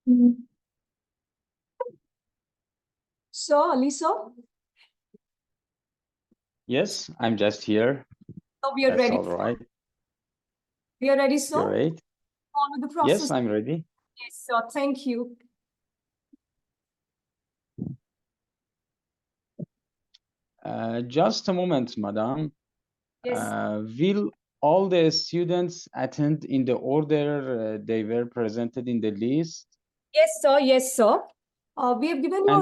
Mm. So, Lisa, Yes, I'm just here. so we are That's ready. all right. We are ready, so Great. follow the Yes, process. I'm ready. Yes, so thank you. Just a moment, madam. Yes, Will all the students attend in the order they were presented in the list? yes, sir. Yes, sir. We have given you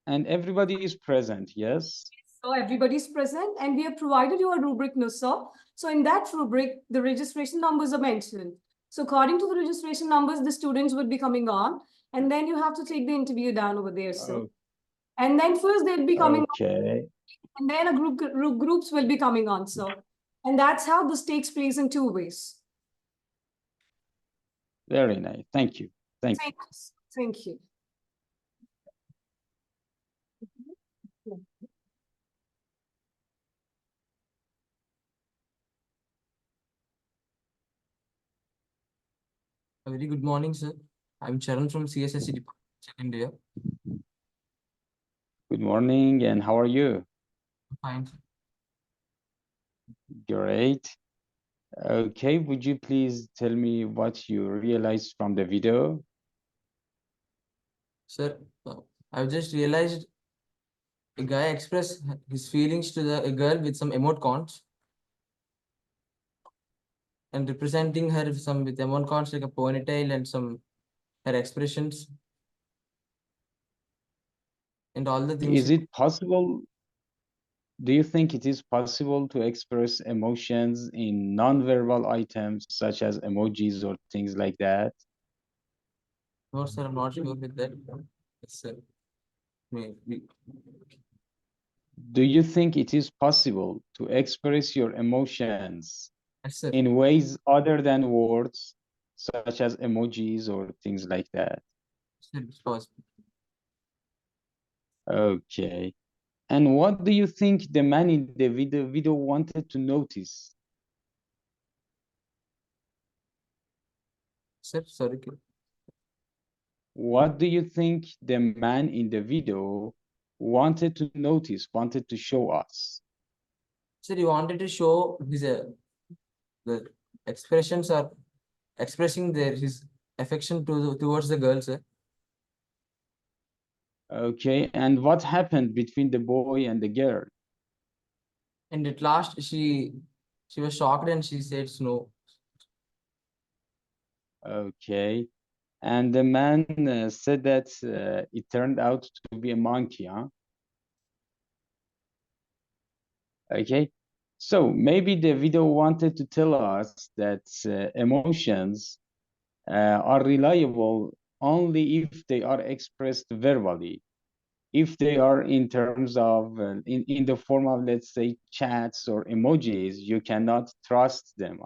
And a everybody is present, yes? so everybody's present, and we have provided you a rubric, no, sir. So in that rubric, the registration numbers are mentioned. So according to the registration numbers, the students would be coming on, and then you have to take the interview down over there, sir. Oh, And then first they'll be coming on, okay. and then groups will be coming on, sir. And that's how this takes place in two ways. Very nice. Thank you. Thank you. Thanks. Thank you. A very good morning, sir. I'm Charan from CSSE Department, India. Good morning, and how are you? Fine. Great. Okay, would you please tell me what you realized from the video? Sir, I've just realized a guy expressed his feelings to a girl with some emoticons and representing her with emoticons like a ponytail and some her expressions and all the things. Is it possible? Do you think it is possible to express emotions in non-verbal items such as emojis or things like that? No, sir, I'm not sure with that. Yes, sir. Maybe. Do you think it is possible to express your emotions Yes, sir. in ways other than words, such as emojis or things like that? Sir, it's possible. Okay. And what do you think the man in the video wanted to notice? Sir, sorry. What do you think the man in the video wanted to notice, wanted to show us? Sir, he wanted to show his the expressions are expressing his affection towards the girl, sir. Okay, and what happened between the boy and the girl? And at last she was shocked and she said no. Okay, and the man said that it turned out to be a monkey, huh? Okay, so maybe the video wanted to tell us that emotions are reliable only if they are expressed verbally. If they are in terms of, in the form of, let's say, chats or emojis, you cannot trust them.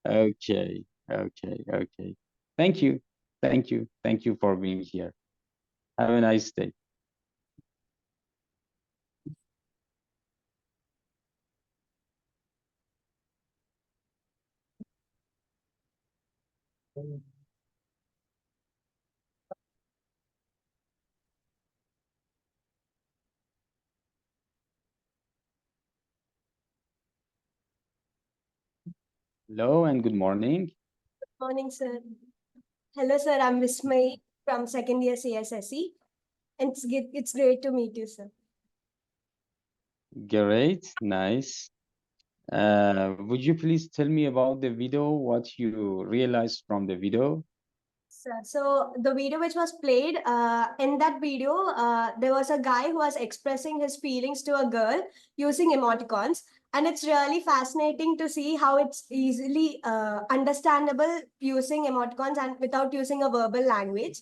Okay, okay. Thank you. Thank you. Thank you for being here. Have a nice day. Hello and good morning. Morning, sir. Hello, sir. I'm Vismay from second year CSSE. And it's great to meet you, sir. Great, nice. Would you please tell me about the video, what you realized from the video? Sir, so the video which was played, in that video, there was a guy who was expressing his feelings to a girl using emoticons. And it's really fascinating to see how it's easily understandable using emoticons and without using a verbal language.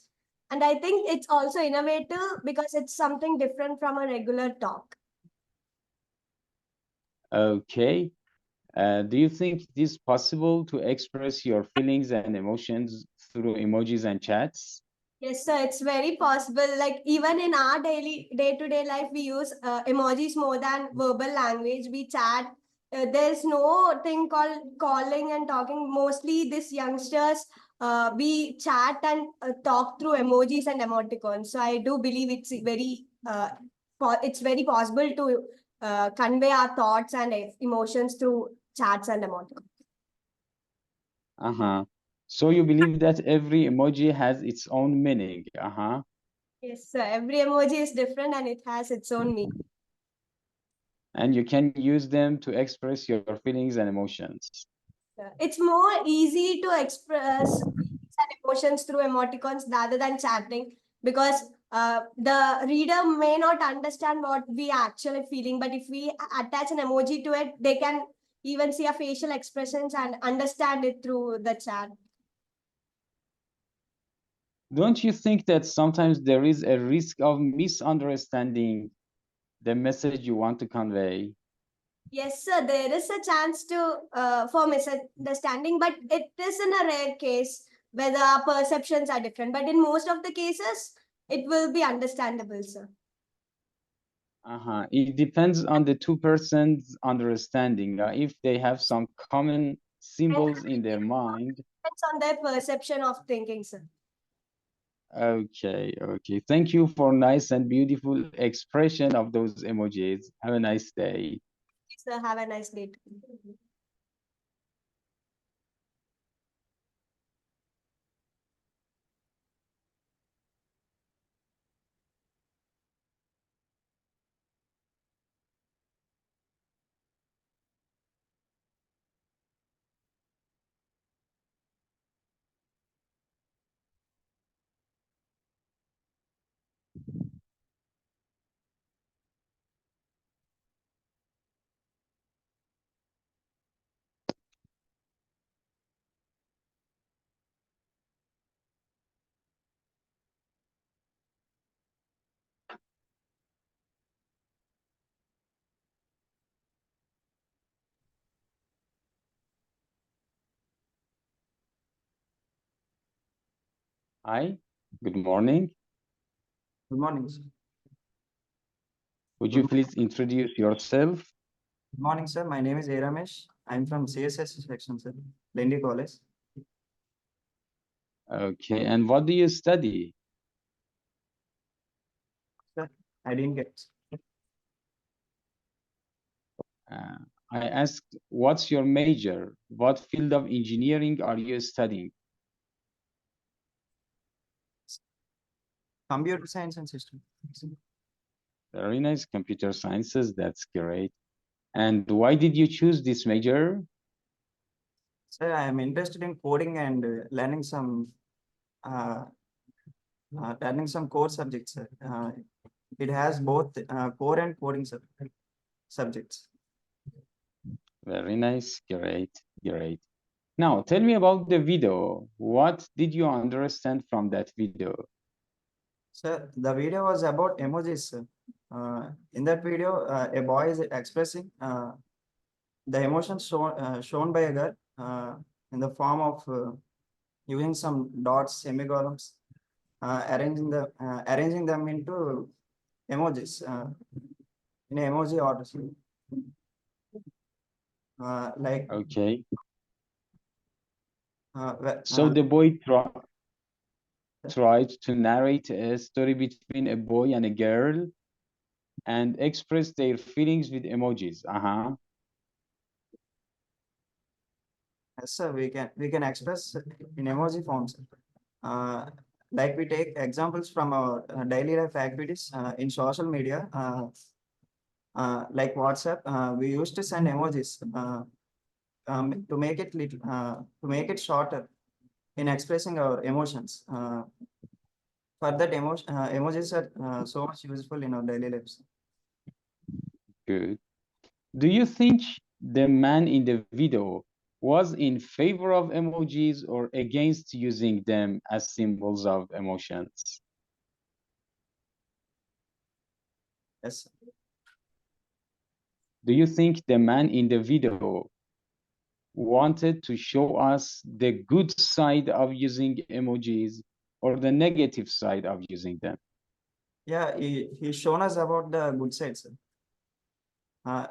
And I think it's also innovative because it's something different from a regular talk. Okay. Do you think it is possible to express your feelings and emotions through emojis and chats? Yes, sir, it's very possible. Like even in our daily day-to-day life, we use emojis more than verbal language. We chat there's no thing called calling and talking. Mostly these youngsters, we chat and talk through emojis and emoticons. So I do believe it's very possible to convey our thoughts and emotions through chats and emoticons. Uh-huh. So you believe that every emoji has its own meaning. Uh-huh. Yes, sir. Every emoji is different and it has its own meaning. And you can use them to express your feelings and emotions. It's more easy to express feelings and emotions through emoticons rather than chatting, because the reader may not understand what we are actually feeling, but if we attach an emoji to it, they can even see our facial expressions and understand it through the chat. Don't you think that sometimes there is a risk of misunderstanding the message you want to convey? Yes, sir. There is a chance to for misunderstanding, but it is in a rare case where the perceptions are different. But in most of the cases, it will be understandable, sir. Uh-huh. It depends on the two persons' understanding. If they have some common symbols in their mind. Depends on their perception of thinking, sir. Okay, okay. Thank you for nice and beautiful expression of those emojis. Have a nice day. Sir, have a nice day. Hi, good morning. Good morning, sir. Would you please introduce yourself? Good morning, sir. My name is A. Ramesh. I'm from CSSE section, sir. Lendi College. Okay, and what do you study? Sir, I didn't get. I asked, what's your major? What field of engineering are you studying? Computer science and system. Very nice, computer sciences, that's great. And why did you choose this major? Sir, I am interested in coding and learning some core subjects, sir. It has both core and coding subjects. Very nice, great, great. Now, tell me about the video. What did you understand from that video? Sir, the video was about emojis, sir. In that video, a boy is expressing the emotions shown by a girl in the form of using some dots, semicolons, arranging them into emojis in emoji order. Like Okay, uh, so the boy tried to narrate a story between a boy and a girl and express their feelings with emojis. Uh-huh. yes, sir, we can express in emoji forms. Like we take examples from our daily life activities in social media, like WhatsApp. We used to send emojis to make it to make it shorter in expressing our emotions. For that, emojis are so much useful in our daily lives. Good. Do you think the man in the video was in favor of emojis or against using them as symbols of emotions? Yes, sir. Do you think the man in the video wanted to show us the good side of using emojis or the negative side of using them? Yeah, he's shown us about the good sides, sir.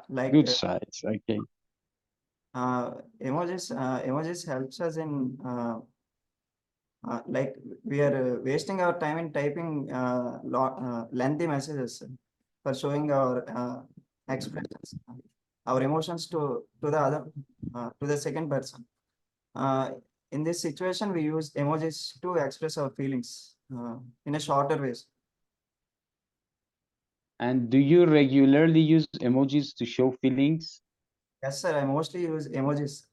Like Good sides, okay. Emojis helps us in like we are wasting our time in typing lengthy messages for showing our expressions, our emotions to the other to the second person. In this situation, we use emojis to express our feelings in a shorter ways. And do you regularly use emojis to show feelings? Yes, sir. I mostly use emojis.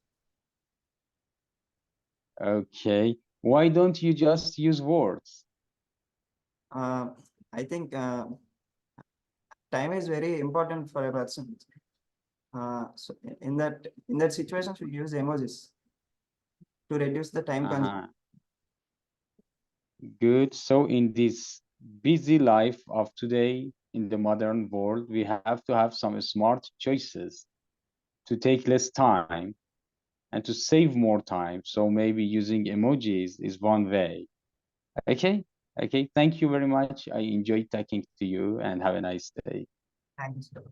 Okay. Why don't you just use words? I think time is very important for a person. So in that situation, we use emojis to reduce the time consumption. Good. So in this busy life of today, in the modern world, we have to have some smart choices to take less time and to save more time. So maybe using emojis is one way. Okay. Okay. Thank you very much. I enjoyed talking to you and have a nice day. Thanks. Sir.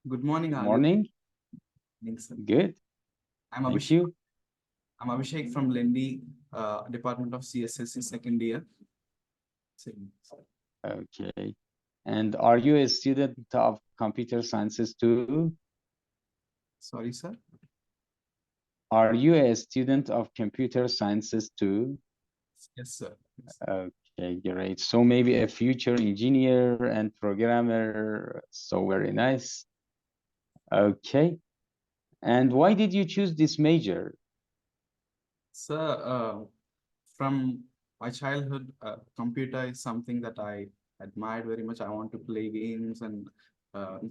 Good morning, Ali. Morning. Thanks, sir. Good. I'm Thank Abhishek. you. I'm Abhishek from Lendi, Department of CSSE second year. Okay. And are you a student of computer sciences too? Sorry, sir. Are you a student of computer sciences too? Yes, sir. Yes. Okay, great. So maybe a future engineer and programmer. So very nice. Okay. And why did you choose this major? Sir, from my childhood, computer is something that I admired very much. I want to play games, and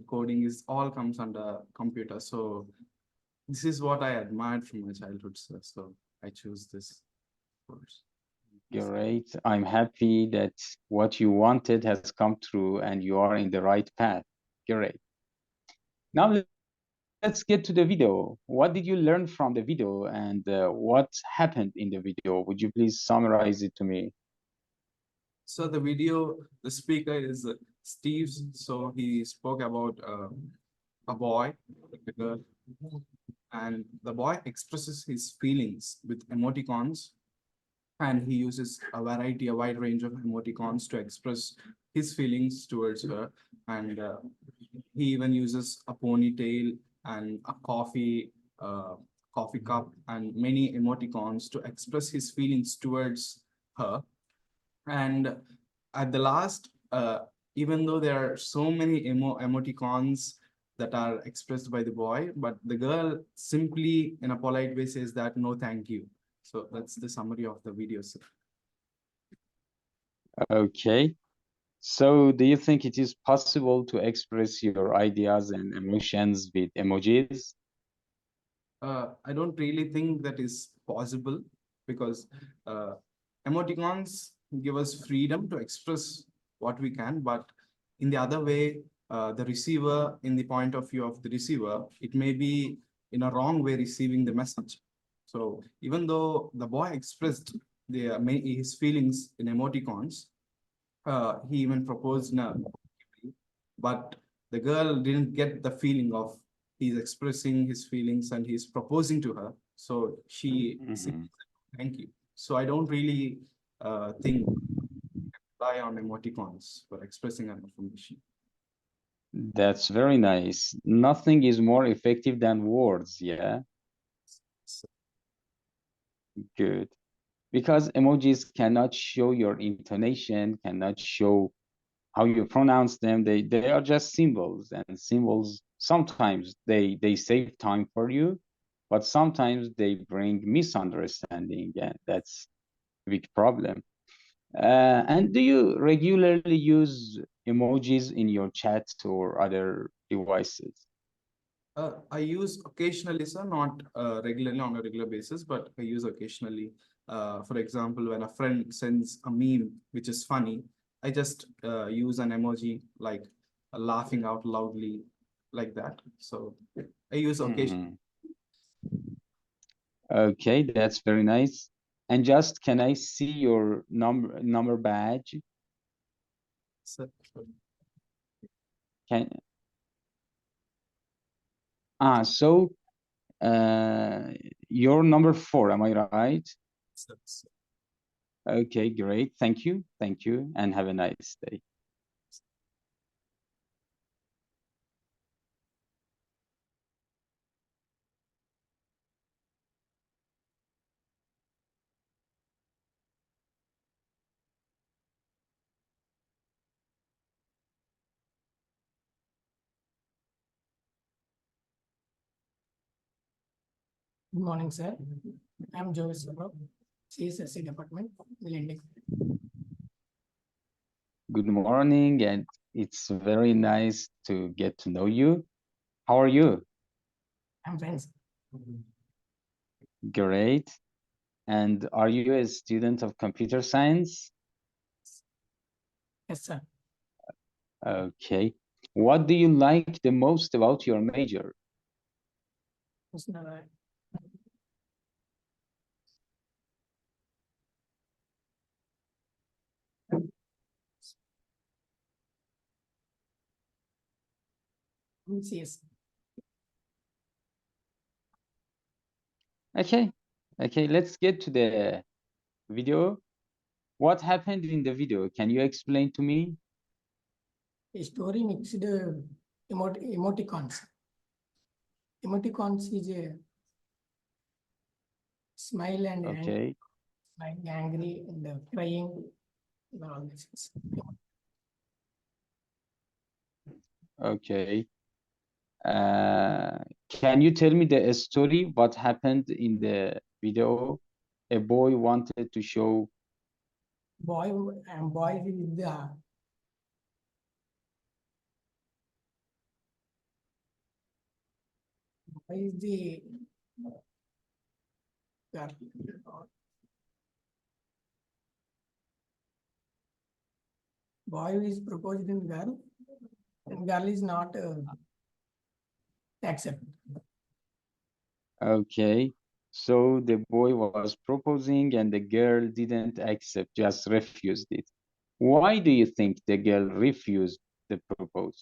coding is all comes under computer. So this is what I admired from my childhood, sir. So I choose this course. Great. I'm happy that what you wanted has come true and you are in the right path. Great. Now let's get to the video. What did you learn from the video and what happened in the video? Would you please summarize it to me? So the video, the speaker is Steve. So he spoke about a boy, a girl, and the boy expresses his feelings with emoticons, and he uses a wide range of emoticons to express his feelings towards her. And he even uses a ponytail and a coffee cup and many emoticons to express his feelings towards her. And at the last, even though there are so many emoticons that are expressed by the boy, but the girl simply in a polite way says that no, thank you. So that's the summary of the video, sir. Okay. So do you think it is possible to express your ideas and emotions with emojis? I don't really think that is possible because emoticons give us freedom to express what we can, but in the other way, the receiver, in the point of view of the receiver, it may be in a wrong way receiving the message. So even though the boy expressed his feelings in emoticons, he even proposed now, but the girl didn't get the feeling of he's expressing his feelings and he's proposing to her. So she said, thank you. So I don't really think rely on emoticons for expressing an information. That's very nice. Nothing is more effective than words, yeah? Good. Because emojis cannot show your intonation, cannot show how you pronounce them. They are just symbols, and symbols sometimes they save time for you, but sometimes they bring misunderstanding, and that's a big problem. And do you regularly use emojis in your chat or other devices? I use occasionally, sir, not regularly on a regular basis, but I use occasionally. For example, when a friend sends a meme which is funny, I just use an emoji like laughing out loudly like that. So I use occasionally. Okay, that's very nice. And just can I see your number badge? So, Can so you're number 4, am I right? so- Okay, great. Thank you, and have a nice day. Good morning, sir. I'm Jovis Saurabh, CSSE Department, Lending. Good morning, and it's very nice to get to know you. How are you? I'm fine, sir. Great. And are you a student of computer science? Yes, sir. Okay. What do you like the most about your major? Yes, sir. CS. Okay. Okay, let's get to the video. What happened in the video? Can you explain to me? A story mixed emoticons. Emoticons is a smile and Okay. angry and crying and all this. Okay. Can you tell me the story? What happened in the video? A boy wanted to show. Boy and boy with the boy is the girl. Boy is proposing girl and girl is not accept. Okay. So the boy was proposing and the girl didn't accept, just refused it. Why do you think the girl refused the proposal?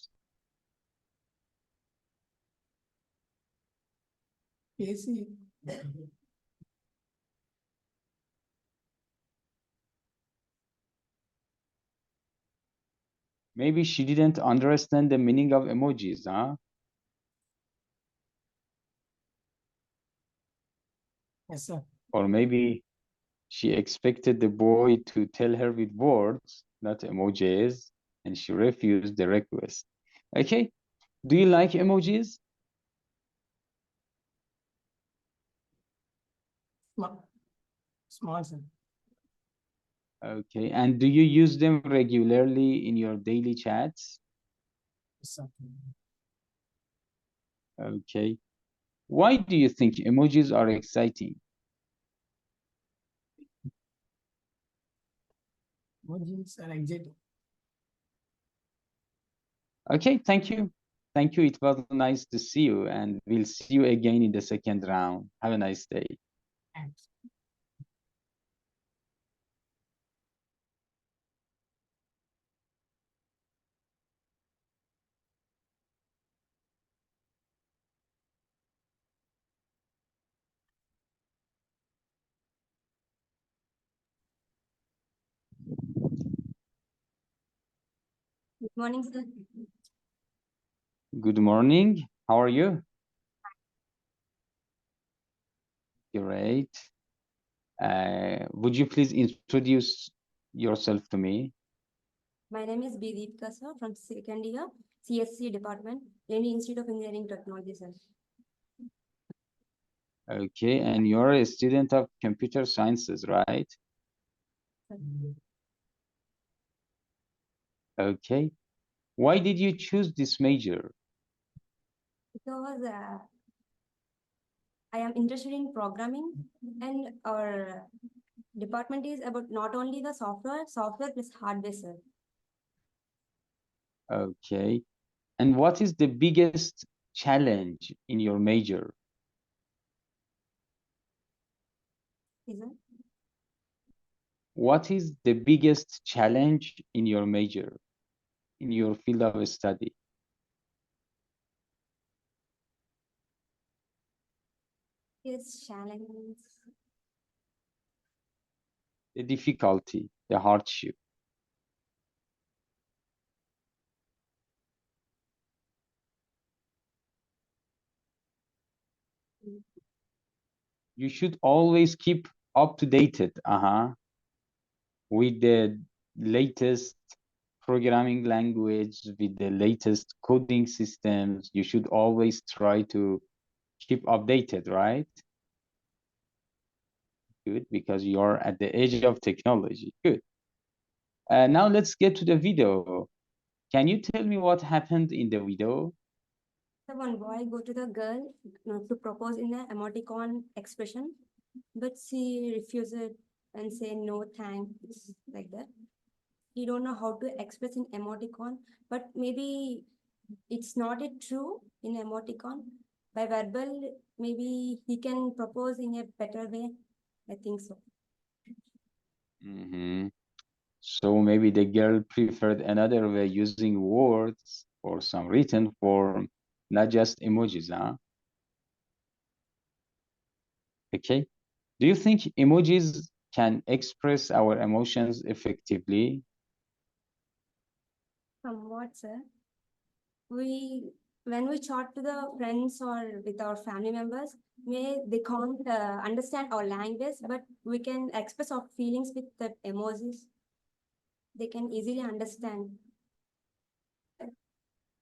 AC. Maybe she didn't understand the meaning of emojis, huh? Yes, sir. Or maybe she expected the boy to tell her with words, not emojis, and she refused the request. Okay. Do you like emojis? Small, sir. Okay. And do you use them regularly in your daily chats? Yes, sir. Okay. Why do you think emojis are exciting? Emojis are exciting. Okay, thank you. Thank you. It was nice to see you, and we'll see you again in the second round. Have a nice day. Thanks. Good morning, sir. Good morning. How are you? Great. Would you please introduce yourself to me? My name is B. Deepika, sir, from second year, CSSE department, Indian Institute of Engineering Technology, sir. Okay, and you're a student of computer sciences, right? Okay. Why did you choose this major? Because I am interested in programming and our Department is about not only the software plus hardware, sir. Okay. And what is the biggest challenge in your major? Is it? What is the biggest challenge in your major, in your field of study? Yes, challenge. The difficulty, the hardship. You should always keep up to date with the latest programming language, with the latest coding systems. You should always try to keep updated, right? Good, because you're at the edge of technology. Good. Now let's get to the video. Can you tell me what happened in the video? The one boy go to the girl to propose in an emoticon expression, but she refuses and say no thanks like that. He don't know how to express in emoticon, but maybe it's not a true in emoticon. By verbal, maybe he can propose in a better way. I think so. So maybe the girl preferred another way using words or some written form, not just emojis, huh? Okay. Do you think emojis can express our emotions effectively? Somewhat, sir. When we chat to the friends or with our family members, they can't understand our language, but we can express our feelings with the emojis. They can easily understand.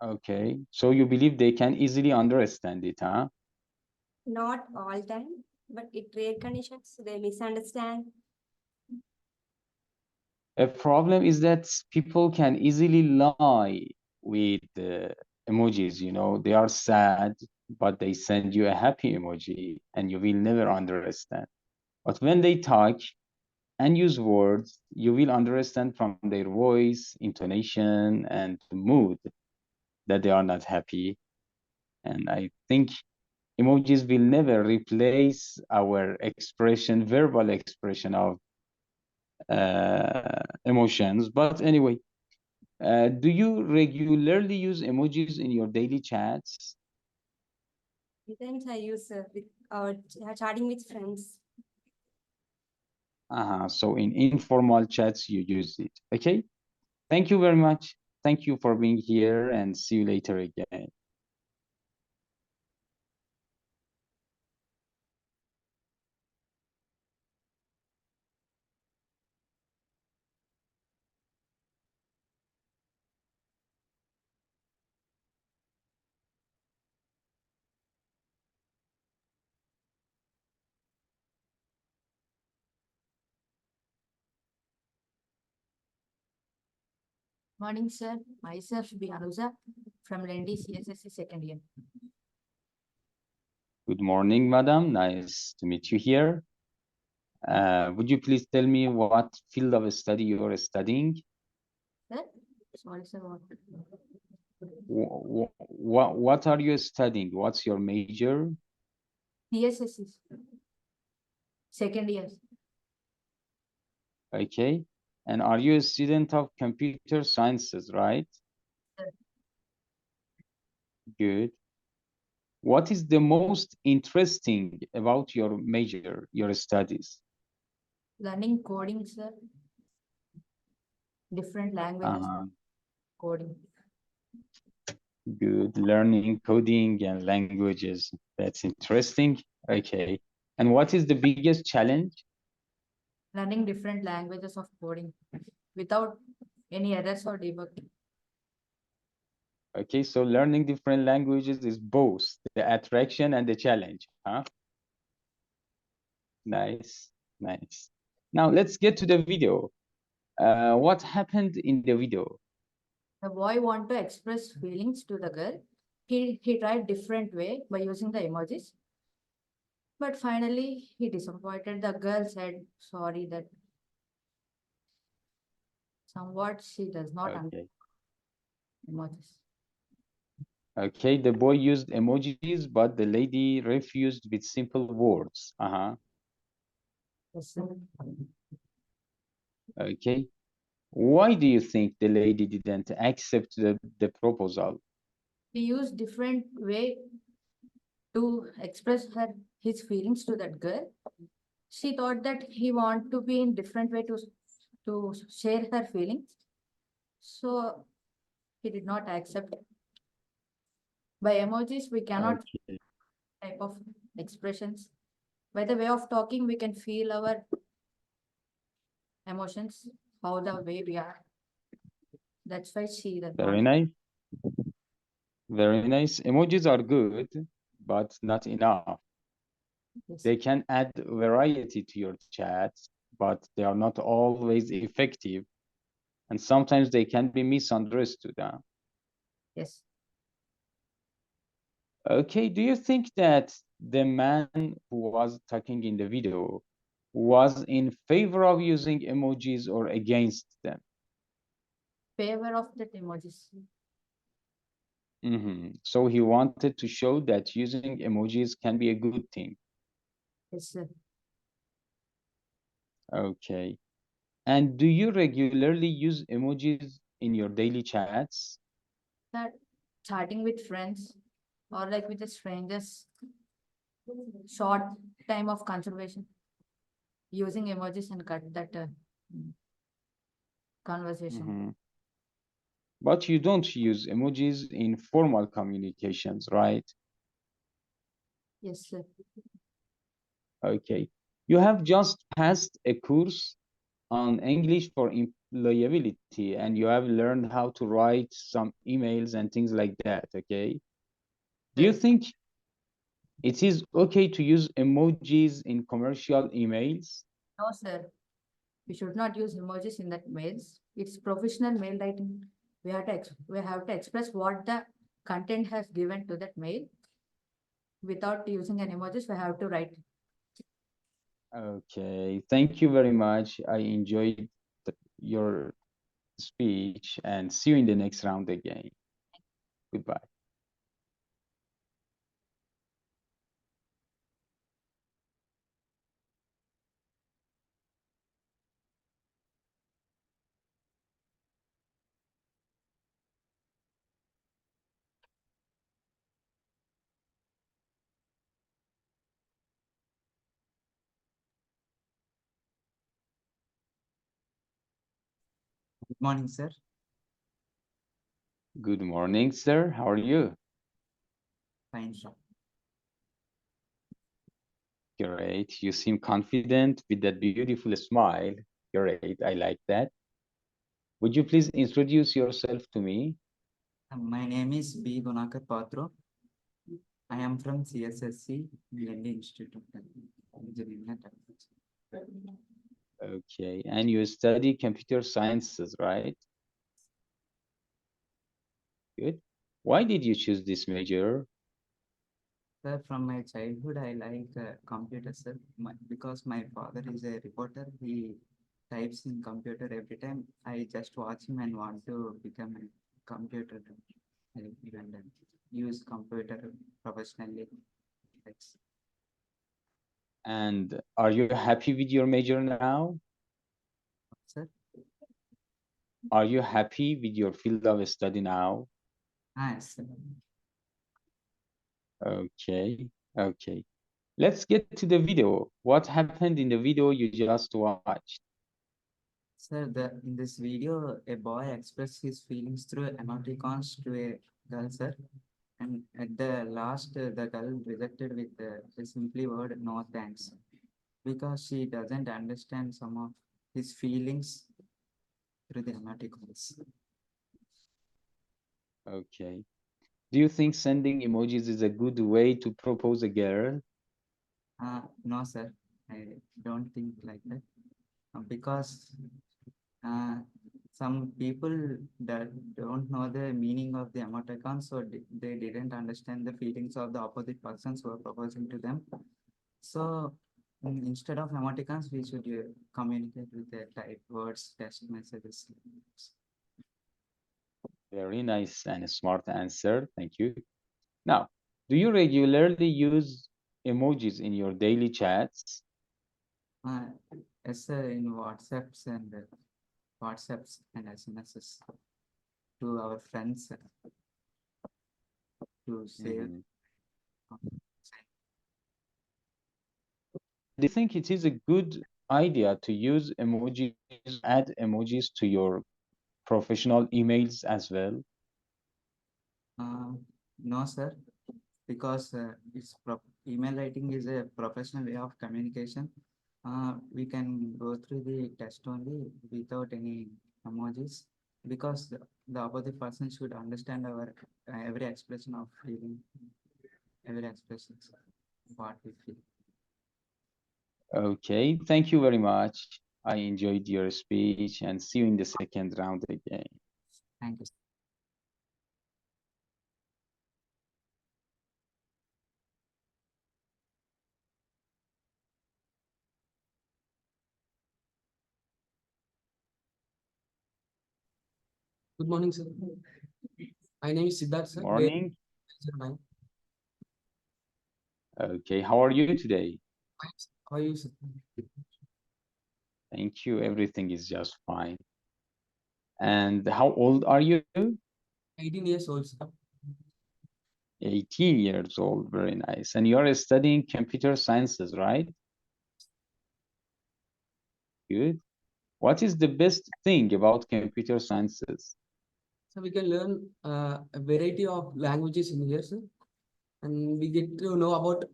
Okay. So you believe they can easily understand it, huh? Not all time, but in rare conditions, they misunderstand. A problem is that people can easily lie with emojis, you know, they are sad, but they send you a happy emoji and you will never understand. But when they talk and use words, you will understand from their voice, intonation, and mood that they are not happy. And I think emojis will never replace our expression, verbal expression of emotions. But anyway, do you regularly use emojis in your daily chats? Sometimes I use with our chatting with friends. So in informal chats, you use it. Okay. Thank you very much. Thank you for being here and see you later again. Morning, sir. Myself, Anuja from Lendi CSSE second year. Good morning, madam. Nice to meet you here. Would you please tell me what field of study you are studying? Sir, sorry, sir. What are you studying? What's your major? CSSE second year. Okay. And are you a student of computer sciences, right? Sir. Good. What is the most interesting about your major, your studies? Learning coding, sir. Different languages, coding. Good. Learning coding and languages. That's interesting. Okay. And what is the biggest challenge? Learning different languages of coding without any errors or debugging. Okay, so learning different languages is both the attraction and the challenge, huh? Nice, nice. Now let's get to the video. What happened in the video? The boy want to express feelings to the girl. He tried different way by using the emojis. But finally, he disappointed. The girl said sorry that somewhat she does not understand Okay. emojis. Okay, the boy used emojis, but the lady refused with simple words. Yes, sir. Okay. Why do you think the lady didn't accept the proposal? He used different way to express his feelings to that girl. She thought that he want to be in different way to share her feelings. So he did not accept. By emojis, we cannot Okay. type of expressions. By the way of talking, we can feel our emotions, how the way we are. That's why she does not. Very nice. Very nice. Emojis are good, but not enough. Yes. They can add variety to your chats, but they are not always effective. And sometimes they can be misunderstood. Yes. Okay, do you think that the man who was talking in the video was in favor of using emojis or against them? Favor of that emojis. So he wanted to show that using emojis can be a good thing. Yes, sir. Okay. And do you regularly use emojis in your daily chats? That chatting with friends or like with the strangers, short time of conservation, using emojis and cut that conversation. But you don't use emojis in formal communications, right? Yes, sir. Okay. You have just passed a course on English for employability, and you have learned how to write some emails and things like that, okay? Do you Right. think it is okay to use emojis in commercial emails? No, sir. We should not use emojis in that mails. It's professional mail writing. We have to express what the content has given to that mail. Without using an emojis, we have to write. Okay, thank you very much. I enjoyed your speech and see you in the next round again. Goodbye. Good morning, sir. Good morning, sir. How are you? Fine, sir. Great. You seem confident with that beautiful smile. Great. I like that. Would you please introduce yourself to me? My name is B. Gunakar Patro. I am from CSSE, Delhi Institute of Engineering and Technology. Okay. And you study computer sciences, right? Good. Why did you choose this major? Sir, from my childhood, I like computers, sir, because my father is a reporter. He types in computer every time. I just watch him and want to become a computer and use computer professionally. Thanks. And are you happy with your major now? Sir, Are you happy with your field of study now? yes, sir. Okay. Okay. Let's get to the video. What happened in the video you just watched? Sir, in this video, a boy expressed his feelings through emoticons to a girl, sir. And at the last, the girl rejected with the simply word "no thanks" because she doesn't understand some of his feelings through the emoticons. Okay. Do you think sending emojis is a good way to propose a girl? No, sir, I don't think like that because some people that don't know the meaning of the emoticons, so they didn't understand the feelings of the opposite persons who are proposing to them. So instead of emoticons, we should communicate with the type words, text messages. Very nice and smart answer. Thank you. Now, do you regularly use emojis in your daily chats? Yes, sir, in WhatsApps and SMSs to our friends to share. Mhm. Do you think it is a good idea to use emojis, add emojis to your professional emails as well? No, sir, because email writing is a professional way of communication. We can go through the test only without any emojis because the opposite person should understand our every expression of feeling, every expression, what we feel. Okay, thank you very much. I enjoyed your speech and see you in the second round again. Thank you. Good morning, sir. My name is Siddharth, sir. Morning. Okay, how are you today? How are you, sir? Thank you. Everything is just fine. And how old are you? 18 years old, sir. 18 years old. Very nice. And you're studying computer sciences, right? Good. What is the best thing about computer sciences? So we can learn a variety of languages in here, sir. And we get to know about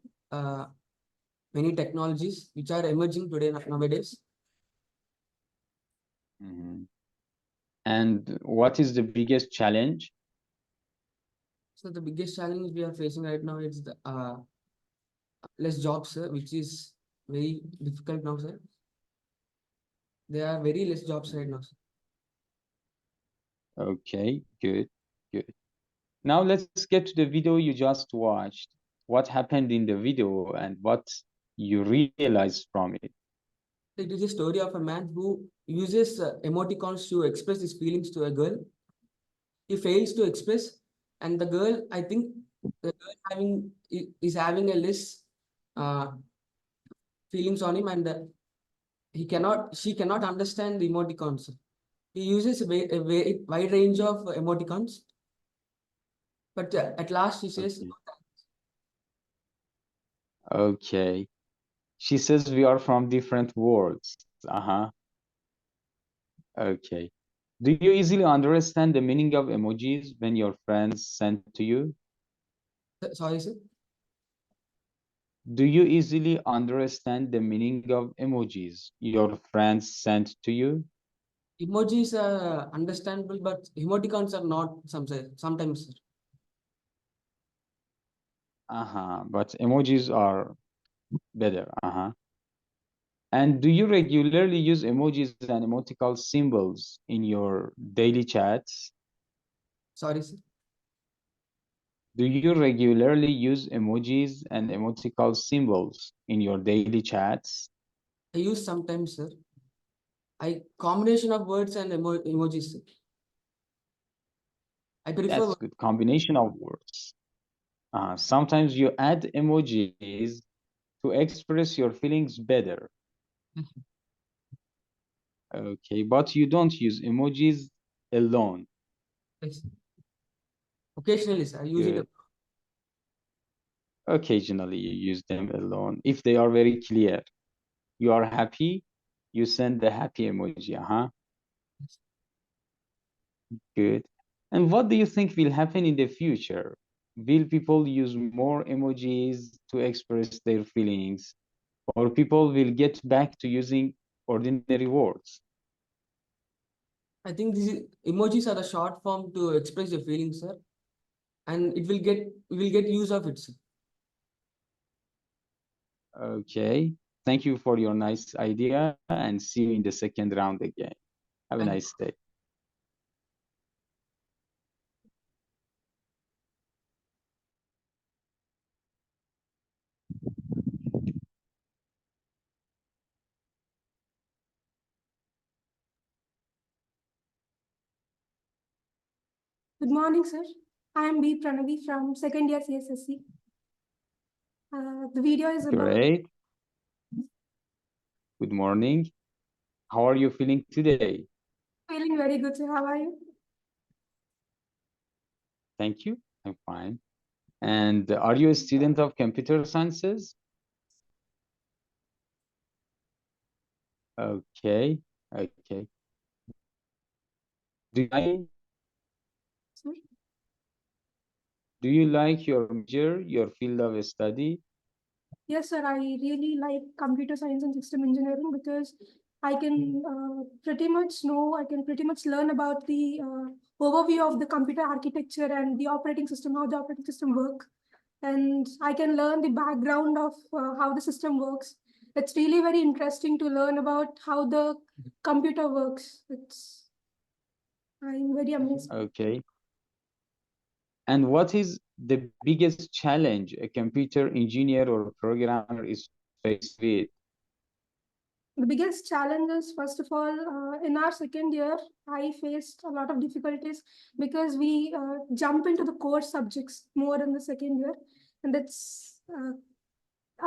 many technologies which are emerging today nowadays. Mhm. And what is the biggest challenge? So the biggest challenge we are facing right now is the less jobs, sir, which is very difficult now, sir. There are very less jobs right now, sir. Okay, good, good. Now let's get to the video you just watched. What happened in the video and what you realized from it? It is a story of a man who uses emoticons to express his feelings to a girl. He fails to express, and the girl, I think, the girl is having a less uh, feelings on him, and she cannot understand the emoticons. He uses a wide range of emoticons, but at last he says, Okay. She says we are from different worlds. Uh-huh. Okay. Do you easily understand the meaning of emojis when your friends send to you? Sorry, sir. Do you easily understand the meaning of emojis your friends sent to you? Emojis are understandable, but emoticons are not sometimes, sir. Uh-huh. But emojis are better. Uh-huh. And do you regularly use emojis and emotical symbols in your daily chats? Sorry, sir. Do you regularly use emojis and emotical symbols in your daily chats? I use sometimes, sir. Combination of words and emojis, sir. I prefer. That's good combination of words. Sometimes you add emojis to express your feelings better. Okay, but you don't use emojis alone. Yes. Occasionally, sir, I use it. Good. Occasionally you use them alone if they are very clear. You are happy, you send the happy emoji, huh? Good. And what do you think will happen in the future? Will people use more emojis to express their feelings, or people will get back to using ordinary words? I think emojis are the short form to express your feelings, sir, and we will get use of it, sir. Okay. Thank you for your nice idea and see you in the second round again. Have a nice day. Good morning, sir. I am B. Pranavi from second year CSSE. The video is about Great. Good morning. How are you feeling today? feeling very good, sir. How are you? Thank you. I'm fine. And are you a student of computer sciences? Okay. Okay. Do you, Sir? do you like your major, your field of study? Yes, sir. I really like computer science and system engineering because I can pretty much know, I can pretty much learn about the overview of the computer architecture and the operating system, how the operating system works. And I can learn the background of how the system works. It's really very interesting to learn about how the computer works. I'm very amazed. Okay. And what is the biggest challenge a computer engineer or programmer is faced with? The biggest challenge is, first of all, in our second year, I faced a lot of difficulties because we jump into the core subjects more in the second year. And it's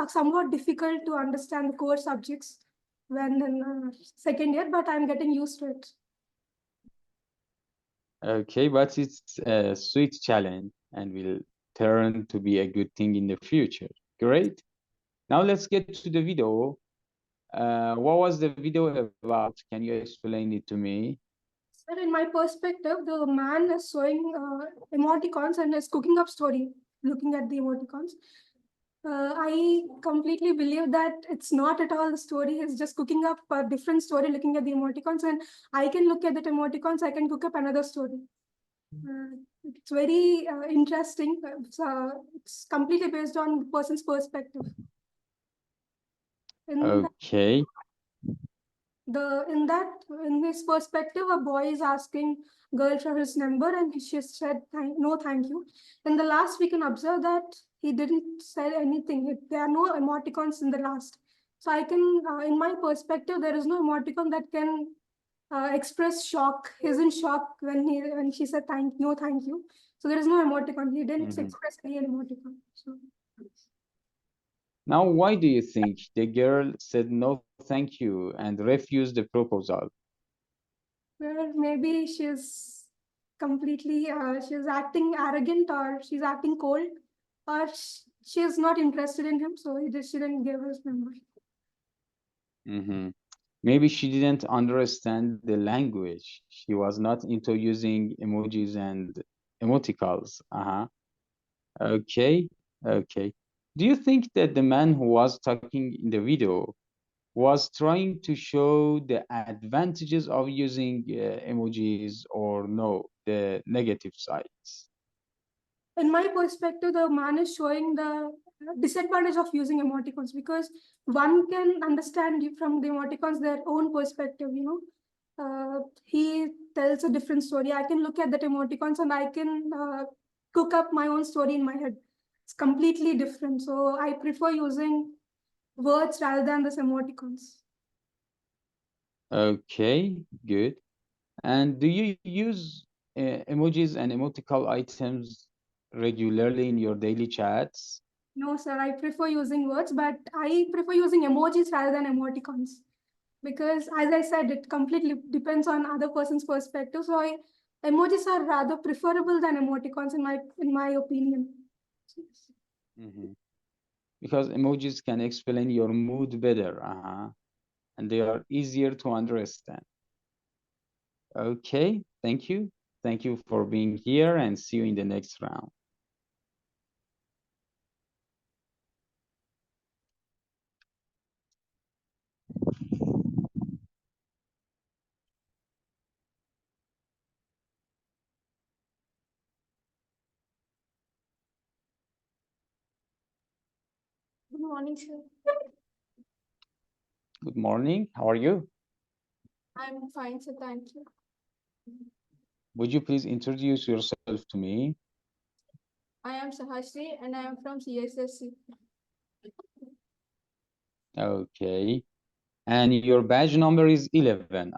somewhat difficult to understand the core subjects when in second year, but I'm getting used to it. Okay, but it's a sweet challenge and will turn to be a good thing in the future. Great. Now let's get to the video. What was the video about? Can you explain it to me? Sir, in my perspective, the man is showing emoticons and is cooking up story, looking at the emoticons. I completely believe that it's not at all the story. He's just cooking up a different story, looking at the emoticons, and I can look at the emoticons. I can cook up another story. It's very interesting. It's completely based on the person's perspective. Okay. In his perspective, a boy is asking girl for his number, and she said no, thank you. In the last, we can observe that he didn't say anything. There are no emoticons in the last. So I can, in my perspective, there is no emoticon that can express shock. He's in shock when she said no, thank you. So there is no emoticon. He didn't express any emoticon. So. Now, why do you think the girl said no, thank you, and refused the proposal? Well, maybe she's completely, she's acting arrogant, or she's acting cold, or she's not interested in him, so he just shouldn't give his number. Maybe she didn't understand the language. She was not into using emojis and emoticons. Okay, okay. Do you think that the man who was talking in the video was trying to show the advantages of using emojis, or no, the negative sides? In my perspective, the man is showing the disadvantage of using emoticons because one can understand from the emoticons their own perspective, he tells a different story. I can look at that emoticons and I can cook up my own story in my head. It's completely different. So I prefer using words rather than this emoticons. Okay, good. And do you use emojis and emoticon items regularly in your daily chats? No, sir, I prefer using words, but I prefer using emojis rather than emoticons. Because as I said, it completely depends on other person's perspective. So emojis are rather preferable than emoticons in my opinion. Because emojis can explain your mood better, and they are easier to understand. Okay, thank you. Thank you for being here, and see you in the next round. Good morning, sir. Good morning. How are you? I'm fine, sir. Thank you. Would you please introduce yourself to me? I am Sahasri and I am from CSSE. Okay. And your badge number is 11.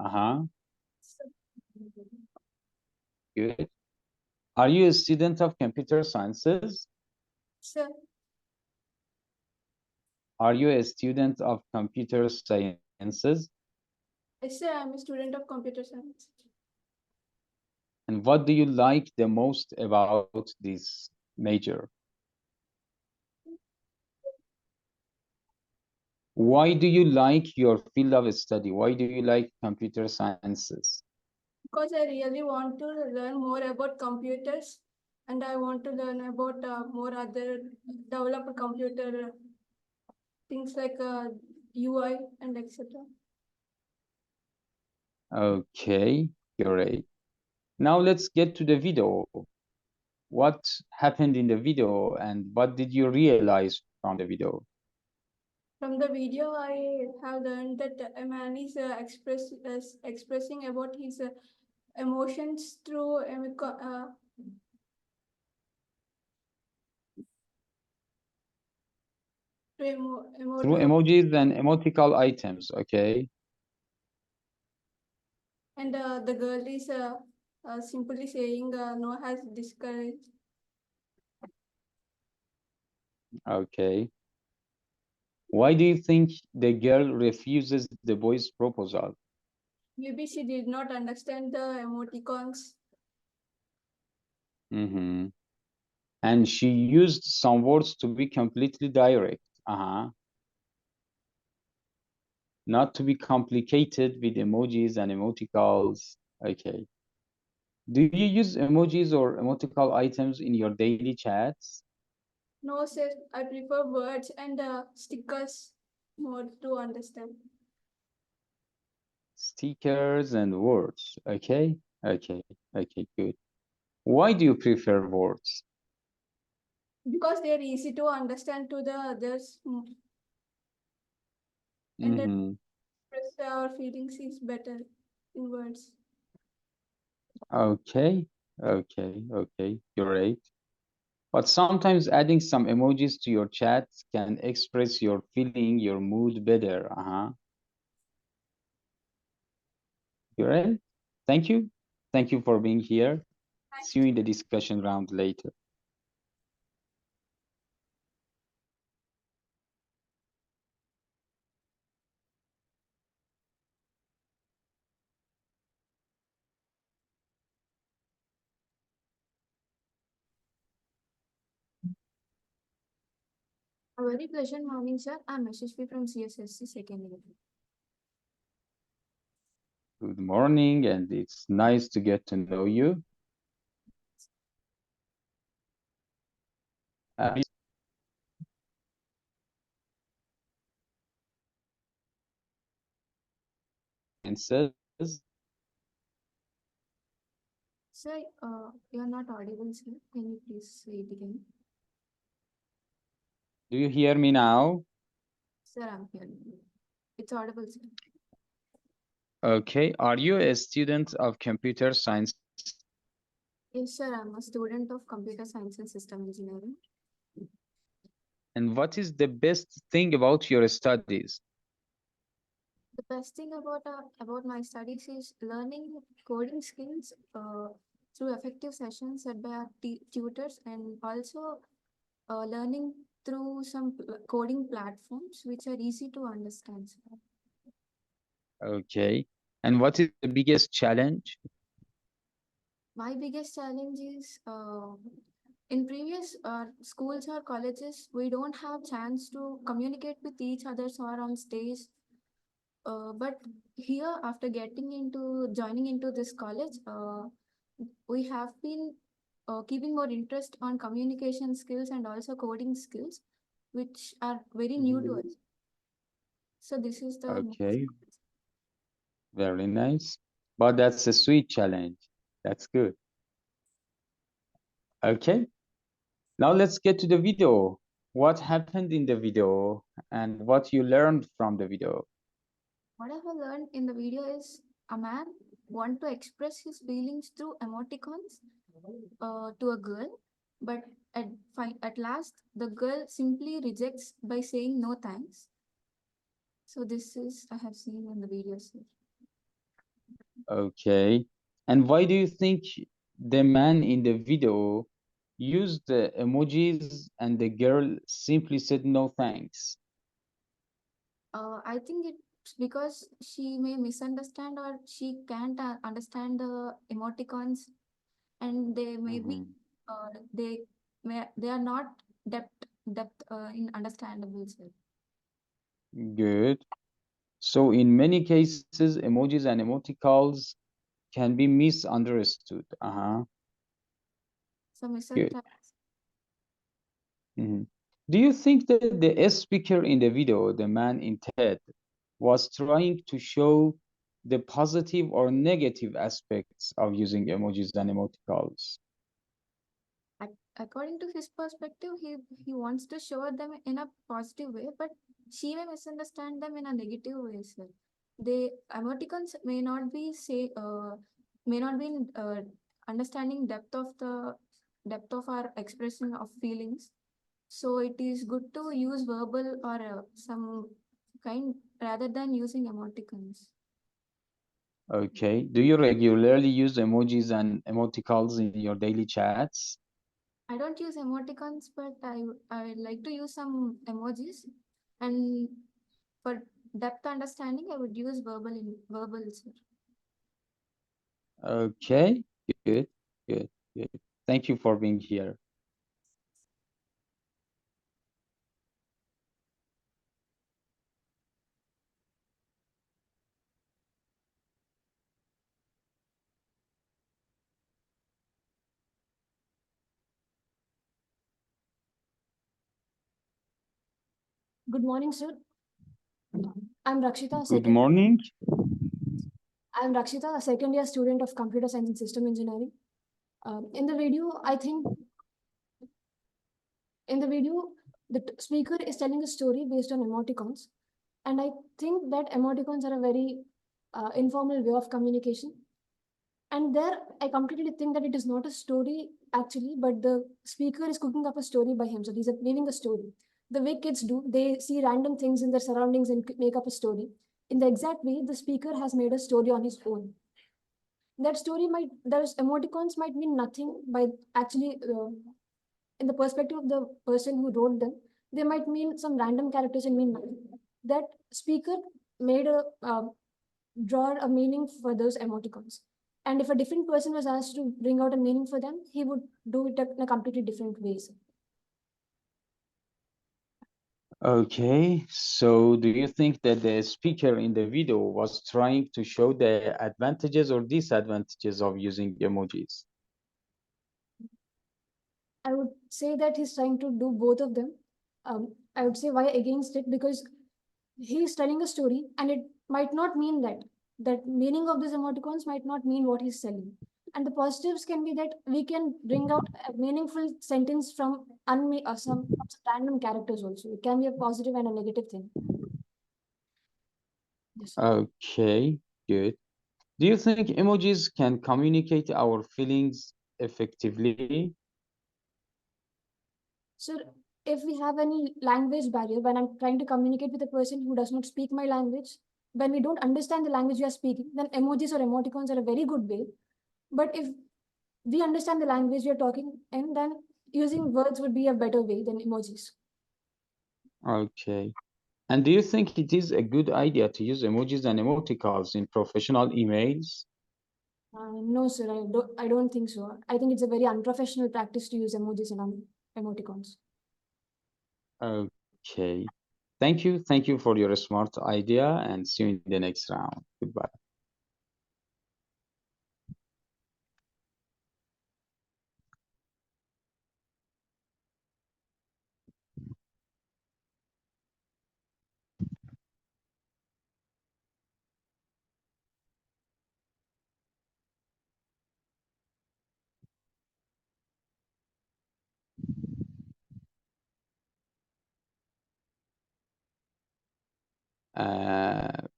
Good. Are you a student of computer sciences? Sir, Are you a student of computer sciences? yes, sir, I'm a student of computer science. And what do you like the most about this major? Why do you like your field of study? Why do you like computer sciences? Because I really want to learn more about computers and I want to learn about more other developed computer things like UI and etc. Okay, great. Now let's get to the video. What happened in the video and what did you realize from the video? From the video, I have learned that a man is expressing about his emotions through Through emojis and emotical items, okay? and the girl is simply saying no has discouraged. Okay. Why do you think the girl refuses the boy's proposal? Maybe she did not understand the emoticons. Mm-hmm. And she used some words to be completely direct. Not to be complicated with emojis and emoticons. Okay. Do you use emojis or emotical items in your daily chats? No, sir, I prefer words and stickers more to understand. Stickers and words. Okay. Okay. Okay, good. Why do you prefer words? Because they are easy to understand to the others and Mm-hmm. express our feelings is better in words. Okay. Okay. Okay. Great. But sometimes adding some emojis to your chat can express your feeling, your mood better. Great. Thank you. Thank you for being here. See you in the discussion round later. A very pleasant morning, sir. I'm Yashasvi from CSSE second year. Good morning, and it's nice to get to know you. Says, Sir, you're not audible, sir. Can you please say it again? do you hear me now? Sir, I'm here. It's audible, sir. Okay. Are you a student of computer science? Yes, sir. I'm a student of computer science and system engineering. And what is the best thing about your studies? The best thing about my studies is learning coding skills through effective sessions set by our tutors, and also learning through some coding platforms which are easy to understand, sir. Okay. And what is the biggest challenge? My biggest challenge is in previous schools or colleges, we don't have chance to communicate with each other or on stage. But here, after joining into this college, we have been keeping more interest on communication skills and also coding skills, which are very new to us. So this is the Okay. Very nice. But that's a sweet challenge. That's good. Okay. Now let's get to the video. What happened in the video and what you learned from the video? What I have learned in the video is a man want to express his feelings through emoticons to a girl, but at last the girl simply rejects by saying no thanks. So this is I have seen in the video, sir. Okay. And why do you think the man in the video used the emojis and the girl simply said no thanks? I think it's because she may misunderstand or she can't understand the emoticons, and they may be they are not depth in understandable. Sir. Good. So in many cases, emojis and emoticons can be misunderstood. So Good. misunderstand. Do you think that the speaker in the video, the man in TED, was trying to show the positive or negative aspects of using emojis and emoticons? According to his perspective, he wants to show them in a positive way, but she may misunderstand them in a negative way. Sir. The emoticons may not be in, understanding depth of our expression of feelings. So it is good to use verbal or some kind rather than using emoticons. Okay. Do you regularly use emojis and emoticons in your daily chats? I don't use emoticons, but I like to use some emojis, and for depth understanding, I would use verbal. Sir. Okay. Good. Good. Good. Thank you for being here. Good morning, sir. I'm Rakshita. Good morning. I'm Rakshita, a second year student of Computer Science and System Engineering. In the video, the speaker is telling a story based on emoticons. And I think that emoticons are a very informal way of communication. And there, I completely think that it is not a story actually, but the speaker is cooking up a story by himself. He's weaving a story. The way kids do, they see random things in their surroundings and make up a story. In the exact way, the speaker has made a story on his own. That story those emoticons might mean nothing by actually, in the perspective of the person who wrote them, they might mean some random characters and mean nothing. That speaker made draw a meaning for those emoticons. And if a different person was asked to bring out a meaning for them, he would do it in a completely different ways. Okay, so do you think that the speaker in the video was trying to show the advantages or disadvantages of using emojis? I would say that he's trying to do both of them. I would say why against it, because he's telling a story and it might not mean that meaning of these emoticons might not mean what he's selling. And the positives can be that we can bring out a meaningful sentence from some random characters also. It can be a positive and a negative thing. Yes. Okay, good. Do you think emojis can communicate our feelings effectively? So if we have any language barrier, when I'm trying to communicate with a person who does not speak my language, when we don't understand the language we are speaking, then emojis or emoticons are a very good way. But if we understand the language we are talking in, then using words would be a better way than emojis. Okay. And do you think it is a good idea to use emojis and emoticons in professional emails? No, sir, I don't think so. I think it's a very unprofessional practice to use emojis and emoticons. Okay. Thank you. Thank you for your smart idea and see you in the next round. Goodbye.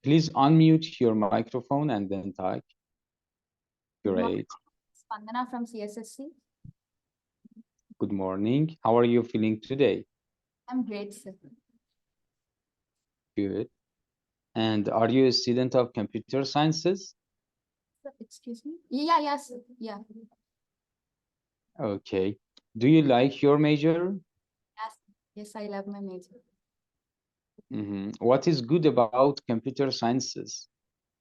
Please unmute your microphone and then type. Great. Spandana from CSSE. Good morning. How are you feeling today? I'm great, sir. Good. And are you a student of computer sciences? Excuse me? Yeah, yes, yeah. Okay. Do you like your major? Yes, yes, I love my major. What is good about computer sciences?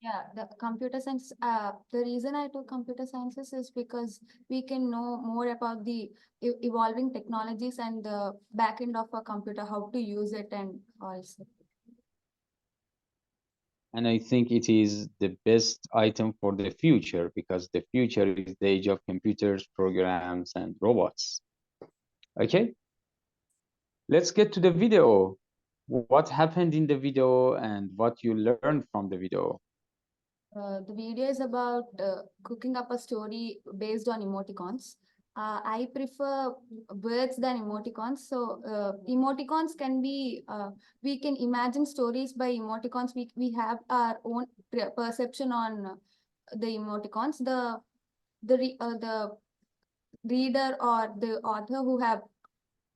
Yeah, the computer science, the reason I took computer sciences is because we can know more about the evolving technologies and the back end of a computer, how to use it and also. And I think it is the best item for the future because the future is the age of computers, programs, and robots. Okay, let's get to the video. What happened in the video and what you learned from the video? The video is about cooking up a story based on emoticons. I prefer words than emoticons. So emoticons can be, we can imagine stories by emoticons. We have our own perception on the emoticons. The reader or the author who have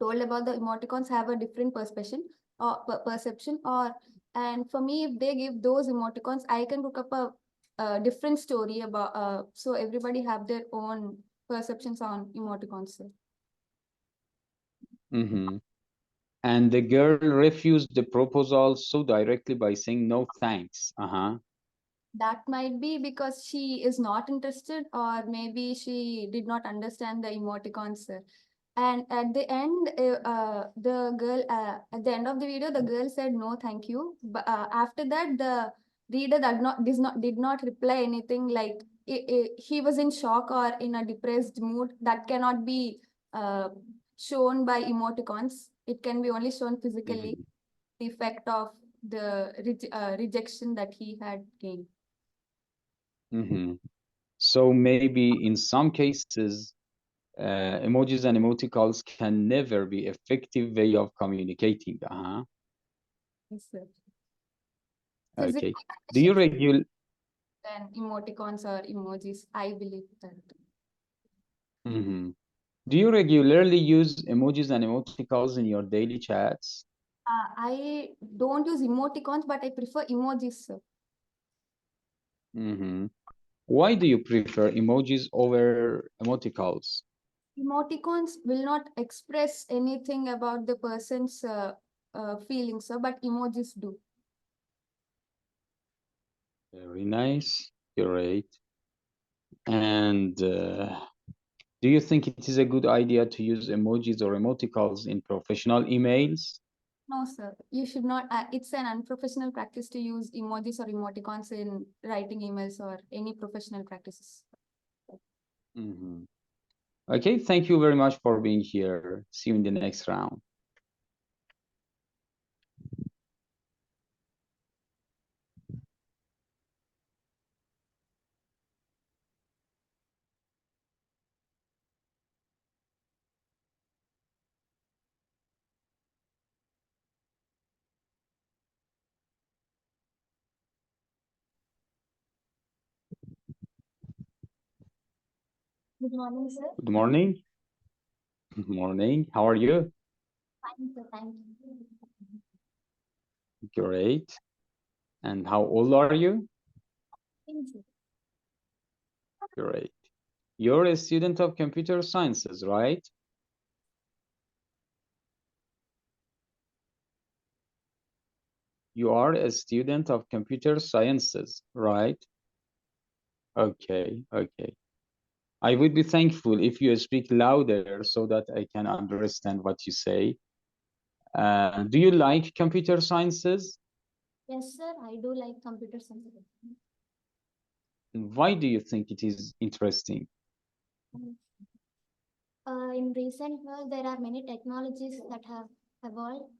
told about the emoticons have a different perception or perception, or and for me, if they give those emoticons, I can look up a different story about so everybody have their own perceptions on emoticons. And the girl refused the proposal so directly by saying no thanks. That might be because she is not interested, or maybe she did not understand the emoticons. And at the end, the girl, at the end of the video, the girl said no, thank you. But after that, the reader did not reply anything. Like he was in shock or in a depressed mood. That cannot be shown by emoticons. It can be only shown physically. The effect of the rejection that he had gained. So maybe in some cases, emojis and emoticons can never be effective way of communicating. Yes, sir. Okay. Physical Do you regular? than emoticons or emojis, I believe that. Do you regularly use emojis and emoticons in your daily chats? I don't use emoticons, but I prefer emojis, sir. Why do you prefer emojis over emoticons? Emoticons will not express anything about the person's feelings, sir, but emojis do. Very nice. Great. And do you think it is a good idea to use emojis or emoticons in professional emails? No, sir. You should not. It's an unprofessional practice to use emojis or emoticons in writing emails or any professional practices. Okay, thank you very much for being here. See you in the next round. Good morning, sir. Good morning. Good morning. How are you? Fine, sir. Thank you. Great. And how old are you? Thank you. Great. You're a student of computer sciences, right? You are a student of computer sciences, right? Okay, okay. I would be thankful if you speak louder so that I can understand what you say. Do you like computer sciences? Yes, sir. I do like computer science. Why do you think it is interesting? In recent world, there are many technologies that have evolved.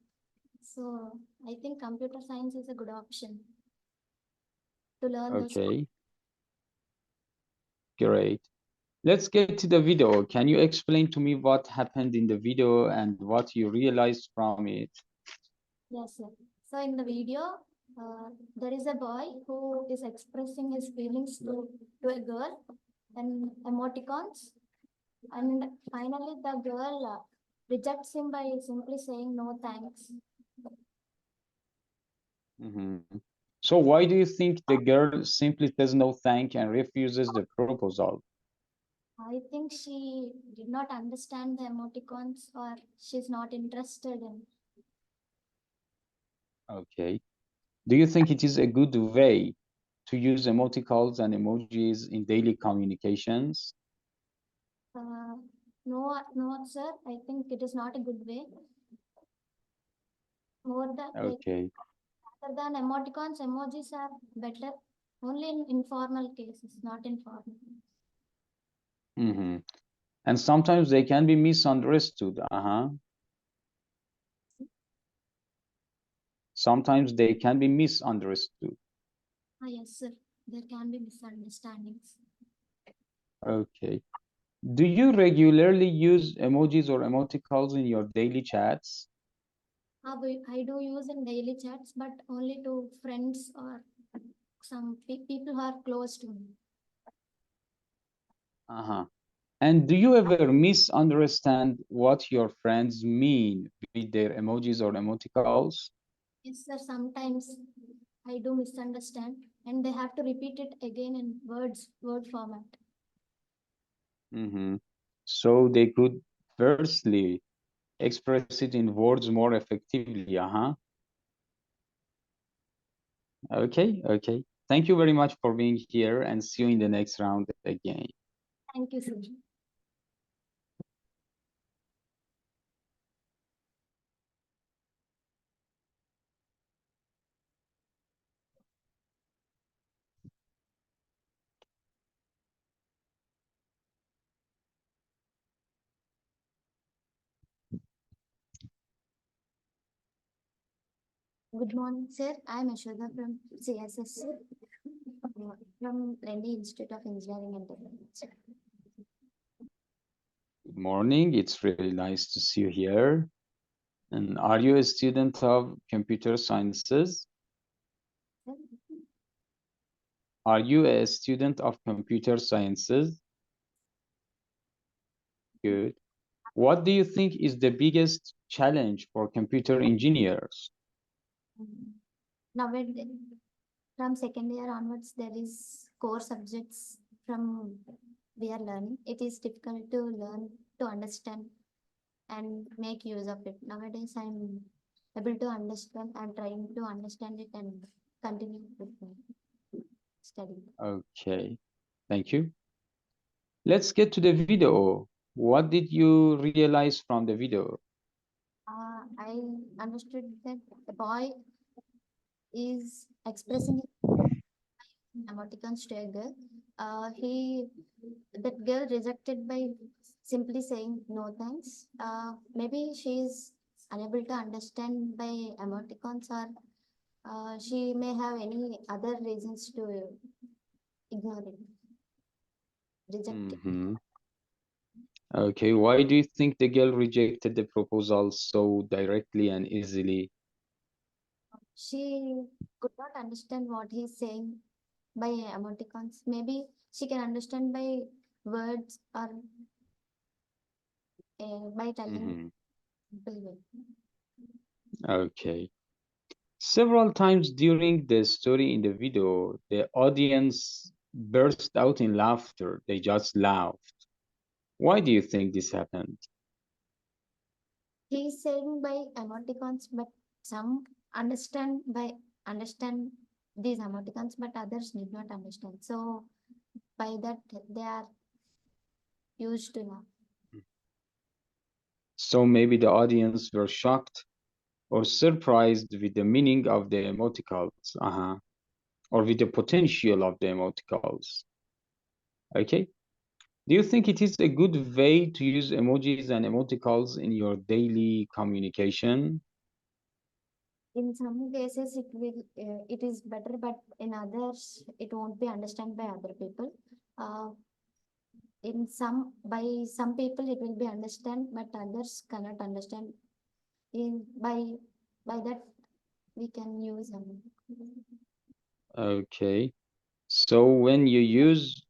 So I think computer science is a good option to learn those. Okay, great. Let's get to the video. Can you explain to me what happened in the video and what you realized from it? Yes, sir. So in the video, there is a boy who is expressing his feelings to a girl and emoticons. And finally, the girl rejects him by simply saying no thanks. So why do you think the girl simply says no thank and refuses the proposal? I think she did not understand the emoticons or she's not interested in. Okay. Do you think it is a good way to use emoticons and emojis in daily communications? No, no, sir. I think it is not a good way. More than like Okay. other than emoticons, emojis are better only in informal cases, not in formal. Mm-hmm. And sometimes they can be misunderstood. Sometimes they can be misunderstood. Yes, sir. There can be misunderstandings. Okay. Do you regularly use emojis or emoticons in your daily chats? I do use in daily chats, but only to friends or some people who are close to me. And do you ever misunderstand what your friends mean with their emojis or emoticons? Yes, sir. Sometimes I do misunderstand, and they have to repeat it again in word format. So they could firstly express it in words more effectively. Okay. Thank you very much for being here and see you in the next round again. Thank you, sir. Good morning, sir. I'm Ashoda from CSSE, from Lendi Institute of Engineering and Technology. Good morning. It's really nice to see you here. And are you a student of computer sciences? Are you a student of computer sciences? Good. What do you think is the biggest challenge for computer engineers? Nowadays, from second year onwards, there is core subjects from we are learning. It is difficult to learn, to understand, and make use of it. Nowadays, I'm able to understand. I'm trying to understand it and continue with my study. Okay, thank you. Let's get to the video. What did you realize from the video? I understood that the boy is expressing emoticons to a girl. That girl rejected by simply saying no thanks. Maybe she is unable to understand by emoticons, or she may have any other reasons to ignore it, reject it. Okay, why do you think the girl rejected the proposal so directly and easily? She could not understand what he's saying by emoticons. Maybe she can understand by words or by telling simple way. Okay. Several times during the story in the video, the audience burst out in laughter. They just laughed. Why do you think this happened? He's saying by emoticons, but some understand these emoticons, but others did not understand. So by that they are used to laugh. So maybe the audience were shocked or surprised with the meaning of the emoticons, or with the potential of the emoticons. Okay. Do you think it is a good way to use emojis and emoticons in your daily communication? In some cases it is better, but in others it won't be understood by other people. In some people it will be understand, but others cannot understand. In by that we can use them. Okay. So when you use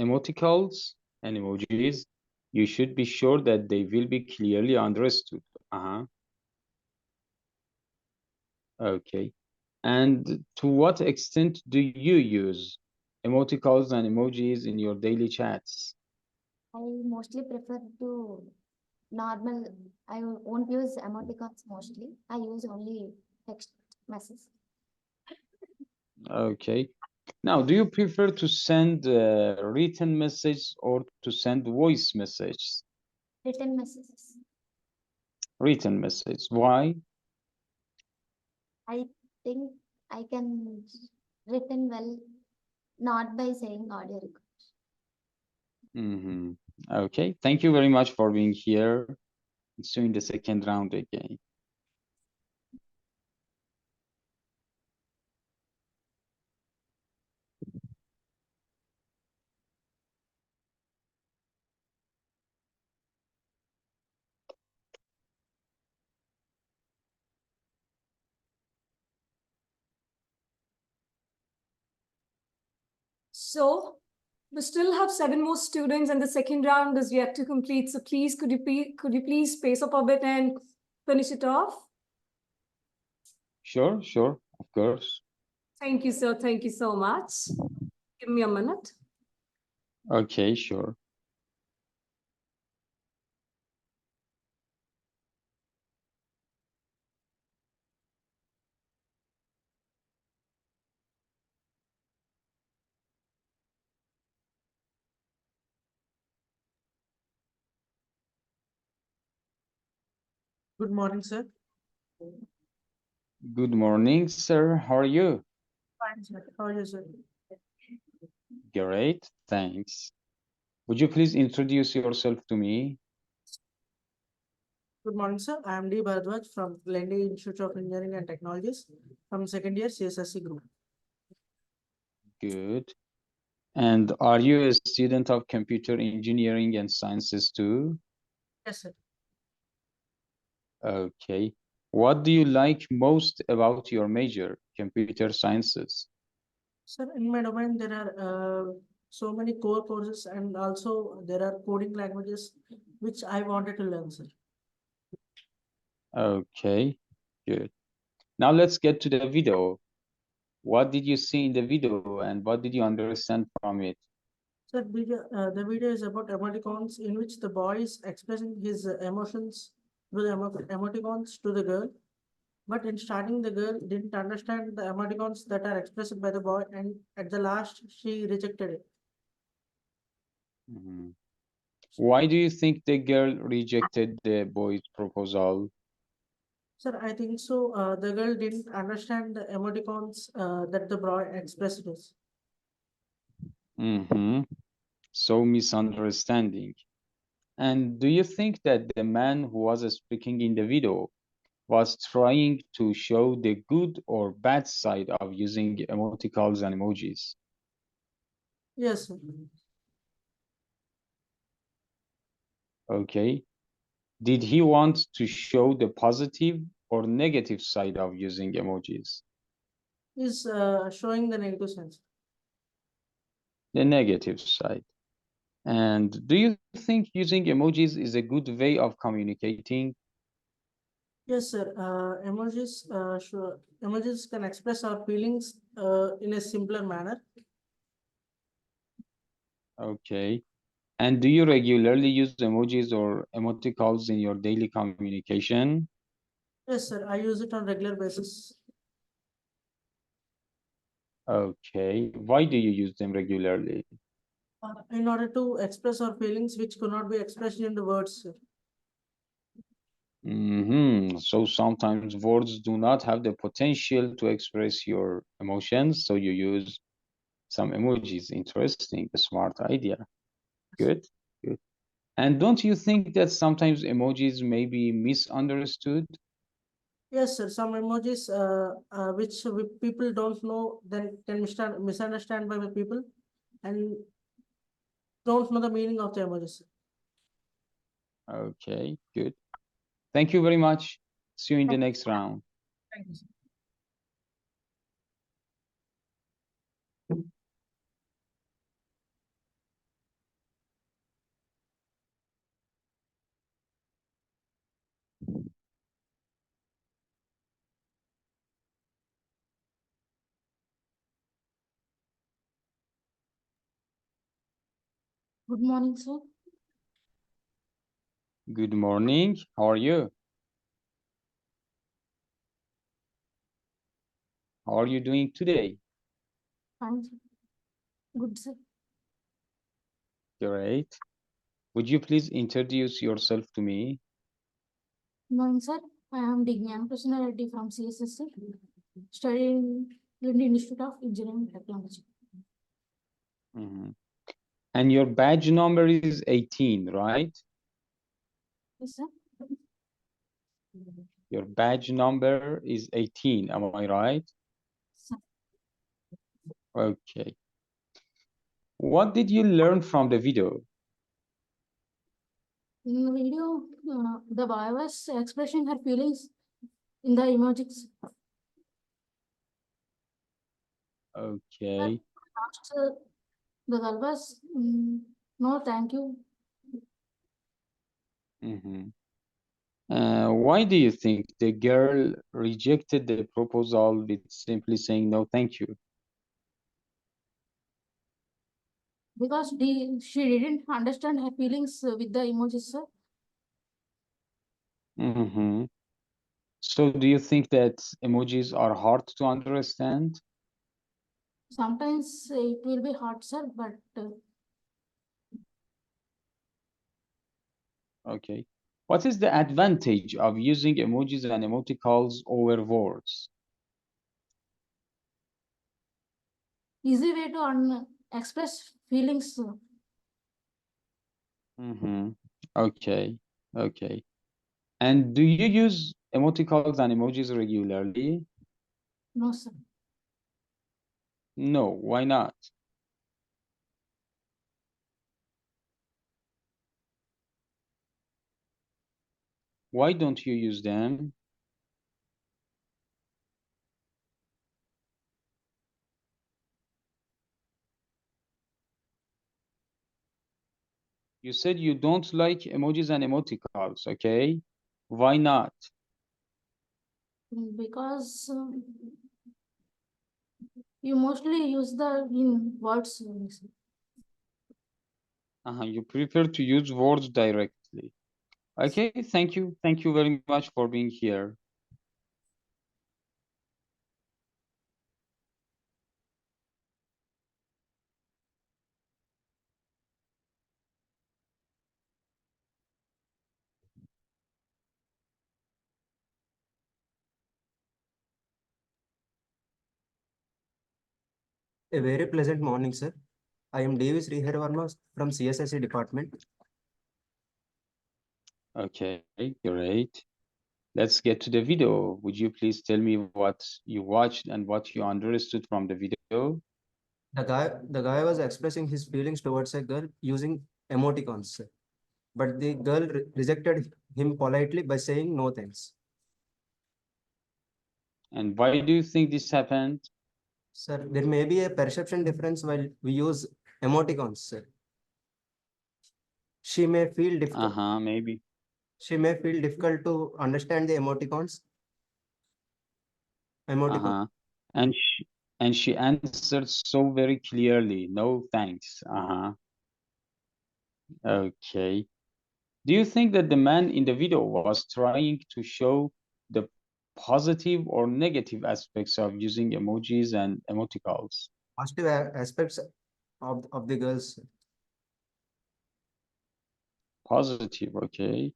emoticons and emojis, you should be sure that they will be clearly understood. Okay. And to what extent do you use emoticons and emojis in your daily chats? I mostly prefer to normal. I won't use emoticons mostly. I use only text messages. Okay. Now, do you prefer to send written message or to send voice message? Written messages. Written message. Why? I think I can written well, not by saying audio record. Mm-hmm. Okay. Thank you very much for being here. See you in the second round again. So we still have 7 more students and the second round is yet to complete. So please, could you please space up a bit and finish it off? Sure, of course. Thank you, sir. Thank you so much. Give me a minute. Okay, sure. Good morning, sir. Good morning, sir. How are you? Fine, sir. How are you, sir? Great, thanks. Would you please introduce yourself to me? Good morning, sir. I am D. Bharadwaj from Lendi Institute of Engineering and Technologies from second year CSSE group. Good. And are you a student of computer engineering and sciences too? Yes, sir. Okay. What do you like most about your major, computer sciences? Sir, in my domain, there are so many core courses and also there are coding languages which I wanted to learn, sir. Okay, good. Now let's get to the video. What did you see in the video and what did you understand from it? Sir, the video is about emoticons in which the boy is expressing his emotions with emoticons to the girl. But in starting, the girl didn't understand the emoticons that are expressed by the boy, and at the last, she rejected it. Mhm. Why do you think the girl rejected the boy's proposal? Sir, I think so. The girl didn't understand the emoticons that the boy expressed us. Mm-hmm. So misunderstanding. And do you think that the man who was speaking in the video was trying to show the good or bad side of using emoticons and emojis? Yes, sir. Okay. Did he want to show the positive or negative side of using emojis? Is showing the negative sense. The negative side. And do you think using emojis is a good way of communicating? Yes, sir. Emojis can express our feelings in a simpler manner. Okay. And do you regularly use emojis or emoticons in your daily communication? Yes, sir. I use it on regular basis. Okay. Why do you use them regularly? In order to express our feelings which could not be expressed in the words, sir. So sometimes words do not have the potential to express your emotions, so you use some emojis. Interesting, a smart idea. Good, good. And don't you think that sometimes emojis may be misunderstood? Yes, sir. Some emojis which people don't know then can misunderstand by the people and don't know the meaning of the emojis. Okay, good. Thank you very much. See you in the next round. Thank you, sir. Good morning, sir. Good morning. How are you? How are you doing today? Fine, sir. Good, sir. Great. Would you please introduce yourself to me? Morning, sir. I am Dignan Prasanna Reddy from CSSE, studying in the Institute of Engineering Technology. Mhm. And your badge number is 18, right? Yes, sir. Your badge number is 18, am I right? Sir. Okay. What did you learn from the video? In the video, the boy was expressing her feelings in the emojis. Okay. Last, the girl was, no, thank you. Mhm. Why do you think the girl rejected the proposal with simply saying no, thank you? Because she didn't understand her feelings with the emojis, sir. Mhm. So do you think that emojis are hard to understand? Sometimes it will be hard, sir, but Okay. What is the advantage of using emojis and emoticons over words? easy way to express feelings. Mm-hmm. Okay. Okay. And do you use emoticons and emojis regularly? No, sir. No, why not? Why don't you use them? You said you don't like emojis and emoticons, okay? Why not? Because you mostly use the in words. Sir. You prefer to use words directly. Okay, thank you. Thank you very much for being here. A very pleasant morning, sir. I am Devi Sriharvarma from CSSE department. Okay, great. Let's get to the video. Would you please tell me what you watched and what you understood from the video? The guy was expressing his feelings towards a girl using emoticons, sir. But the girl rejected him politely by saying no thanks. And why do you think this happened? Sir, there may be a perception difference while we use emoticons, sir. She may feel difficult. Maybe. She may feel difficult to understand the emoticons. And she answered so very clearly, no thanks. Okay. Do you think that the man in the video was trying to show the positive or negative aspects of using emojis and emoticons? Positive aspects of the girls. Positive, okay.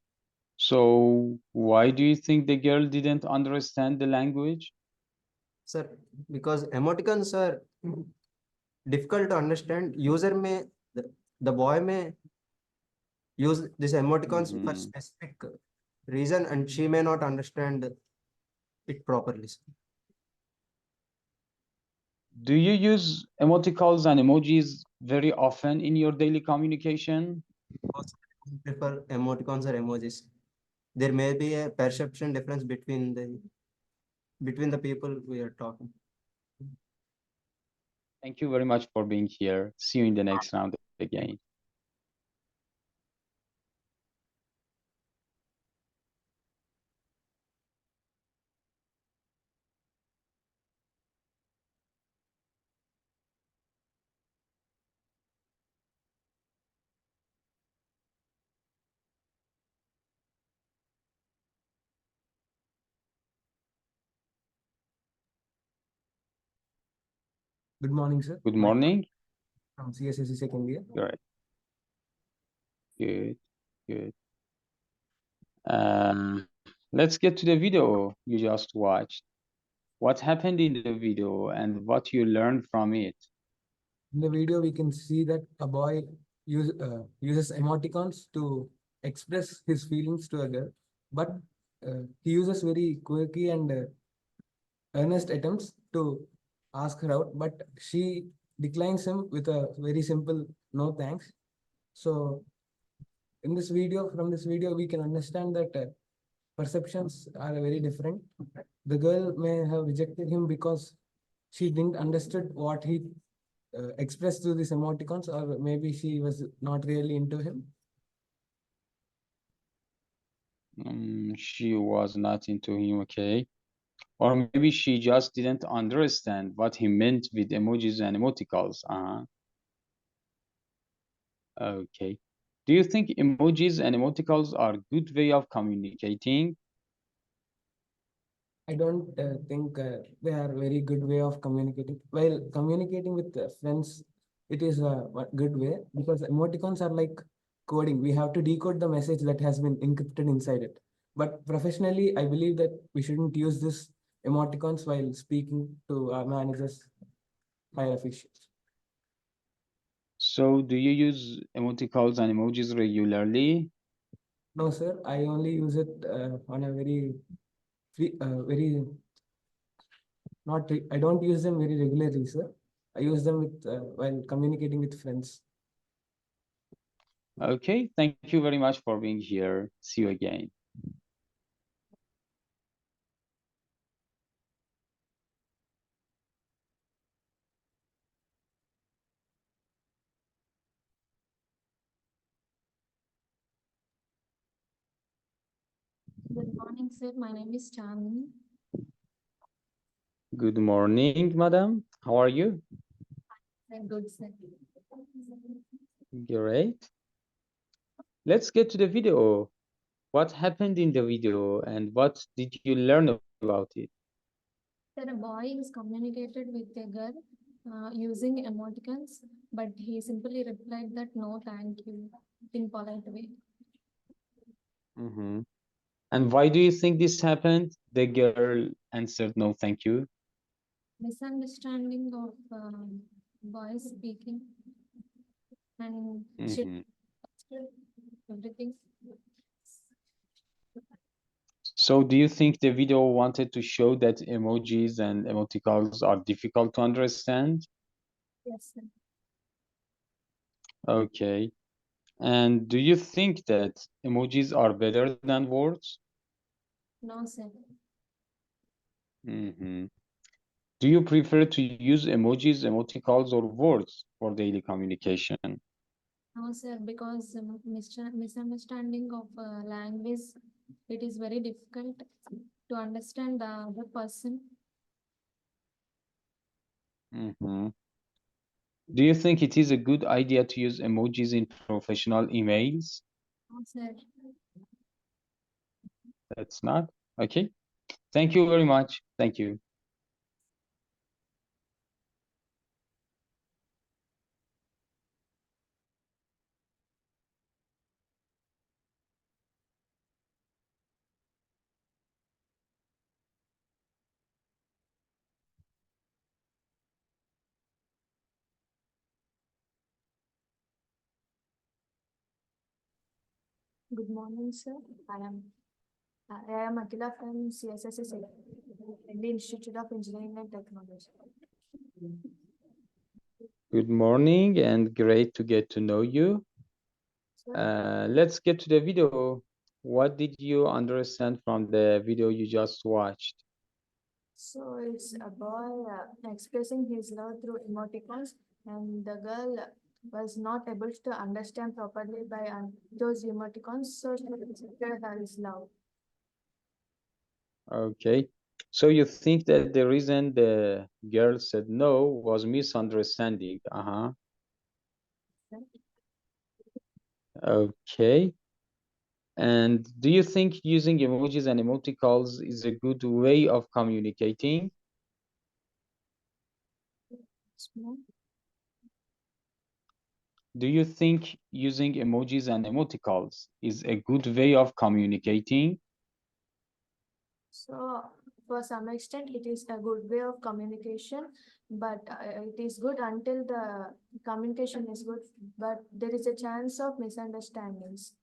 So why do you think the girl didn't understand the language? Sir, because emoticons are difficult to understand. User may, the boy may use these emoticons for specific reason and she may not understand it properly. Sir. Do you use emoticons and emojis very often in your daily communication? I prefer emoticons or emojis. There may be a perception difference between the people we are talking. Thank you very much for being here. See you in the next round again. Good morning, sir. Good morning. From CSSE second year. Great. Good. Let's get to the video you just watched. What happened in the video and what you learned from it? In the video, we can see that a boy uses emoticons to express his feelings to a girl, but he uses very quirky and earnest attempts to ask her out, but she declines him with a very simple no thanks. So in this video, from this video, we can understand that perceptions are very different. The girl may have rejected him because she didn't understood what he expressed through these emoticons, or maybe she was not really into him. She was not into him, okay. Or maybe she just didn't understand what he meant with emojis and emoticons. Okay. Do you think emojis and emoticons are good way of communicating? I don't think they are very good way of communicating. While communicating with friends, it is a good way because emoticons are like coding. We have to decode the message that has been encrypted inside it. But professionally, I believe that we shouldn't use this emoticons while speaking to our managers, higher officials. So do you use emoticons and emojis regularly? No, sir. I only use it on a very not. I don't use them very regularly, sir. I use them with while communicating with friends. Okay, thank you very much for being here. See you again. Good morning, sir. My name is Chandni. Good morning, madam. How are you? I'm good, sir. Great. Let's get to the video. What happened in the video and what did you learn about it? Sir, a boy is communicated with a girl using emoticons, but he simply replied that no, thank you, in polite way. And why do you think this happened? The girl answered no, thank you. Misunderstanding of boy speaking and everything. So do you think the video wanted to show that emojis and emoticons are difficult to understand? Yes, sir. Okay. And do you think that emojis are better than words? No, sir. Do you prefer to use emojis, emoticons, or words for daily communication? No, sir, because misunderstanding of language, it is very difficult to understand the other person. Do you think it is a good idea to use emojis in professional emails? No, sir. That's not? Okay. Thank you very much. Thank you. Good morning, sir. I am Akila from CSSE, Indian Institute of Engineering and Technology. Good morning and great to get to know you. Let's get to the video. What did you understand from the video you just watched? So it's a boy expressing his love through emoticons, and the girl was not able to understand properly by those emoticons, so she accepted his love. Okay. So you think that the reason the girl said no was misunderstanding? Okay. And do you think using emojis and emoticons is a good way of communicating? Do you think using emojis and emoticons is a good way of communicating? So, for some extent, it is a good way of communication, but it is good until the communication is good, but there is a chance of misunderstandings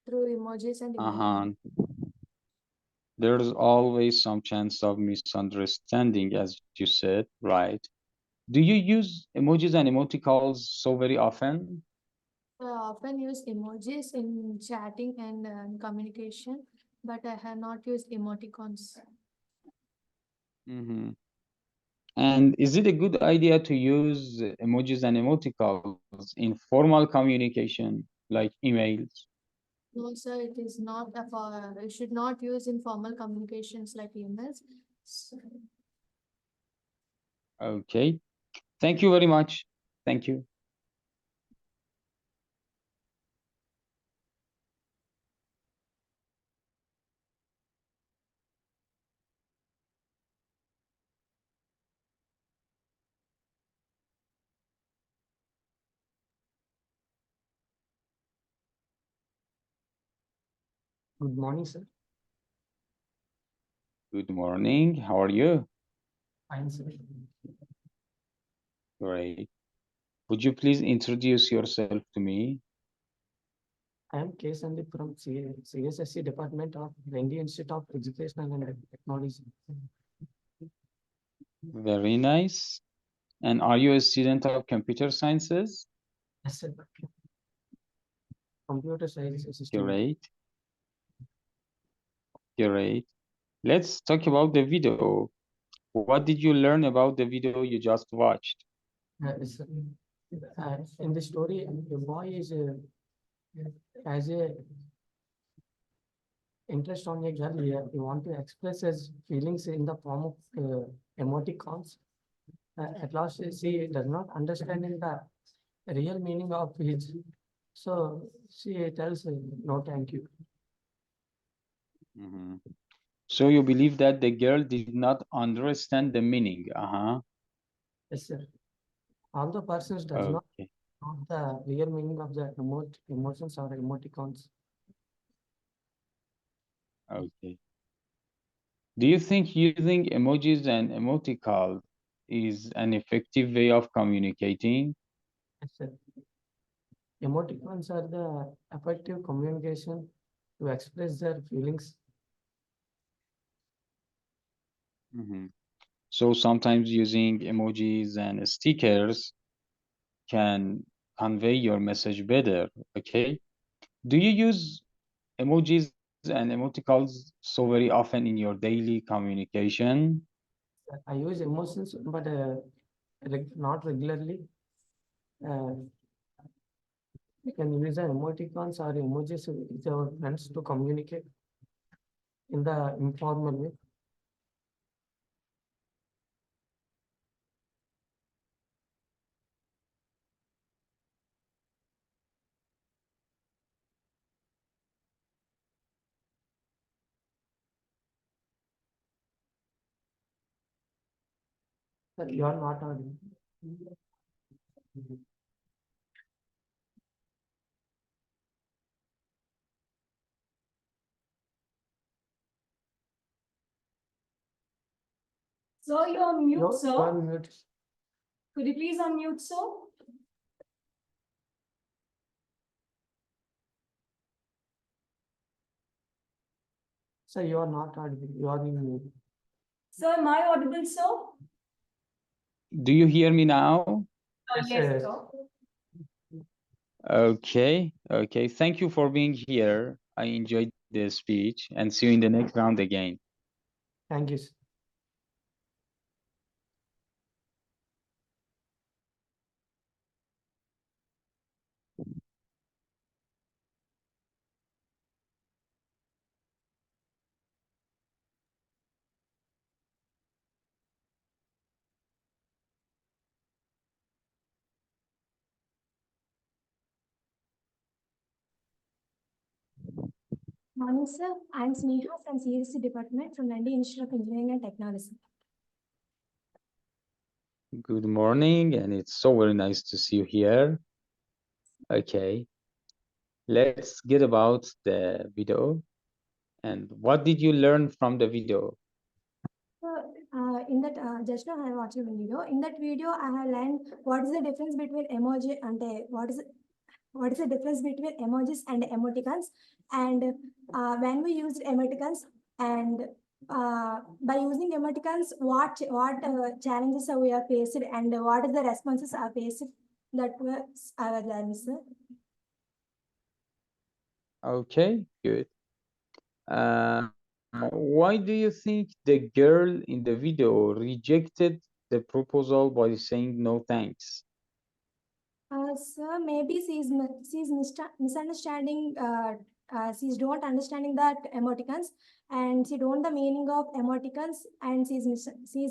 through emojis and Uh-huh. There's always some chance of misunderstanding, as you said, right? Do you use emojis and emoticons so very often? I often use emojis in chatting and communication, but I have not used emoticons. Mm-hmm. And is it a good idea to use emojis and emoticons in formal communication, like emails? No, sir, it is not you should not use in formal communications like emails. So, Okay. Thank you very much. Thank you. Good morning, sir. Good morning. How are you? Fine, sir. Great. Would you please introduce yourself to me? I am K. Sandeep from CSSE Department of Indian Institute of Education and Technology. Very nice. And are you a student of computer sciences? Yes, sir. Computer science assistant. Great. Great. Let's talk about the video. What did you learn about the video you just watched? Yes, sir. In the story, the boy is has a interest on a girl here. He want to express his feelings in the form of emoticons. At last, she does not understand in the real meaning of his. So she tells no, thank you. Mhm. So you believe that the girl did not understand the meaning? Uh-huh. Yes, sir. All the persons does not Okay. know the real meaning of the emotions or emoticons. Okay. Do you think using emojis and emoticons is an effective way of communicating? Yes, sir. Emoticons are the effective communication to express their feelings. Mhm. So sometimes using emojis and stickers can convey your message better, okay? Do you use emojis and emoticons so very often in your daily communication? I use emotions, but not regularly. We can use the emoticons or emojis with our friends to communicate in the informal way. But you are not audible. Sir, you're on mute, You are sir. mute. Could you please unmute, sir? Sir, you are not audible. You are in mute. Sir, am I audible, sir? Do you hear me now? Yes, Yes, sir. sir. Okay, okay. Thank you for being here. I enjoyed the speech and see you in the next round again. Thank you, sir. Morning, sir. I'm Sneha from CSSE Department from Indian Institute of Engineering and Technology. Good morning, and it's so very nice to see you here. Okay, let's get about the video. And what did you learn from the video? In that just now I watched a video. In that video, I have learned what is the difference between emoji and what is the difference between emojis and emoticons, and when we use emoticons, and by using emoticons, what challenges we are faced, and what is the responses are faced. That was our learning, sir. Okay, good. Why do you think the girl in the video rejected the proposal by saying no thanks? Sir, maybe she's misunderstanding. She's don't understanding that emoticons, and she don't the meaning of emoticons, and she's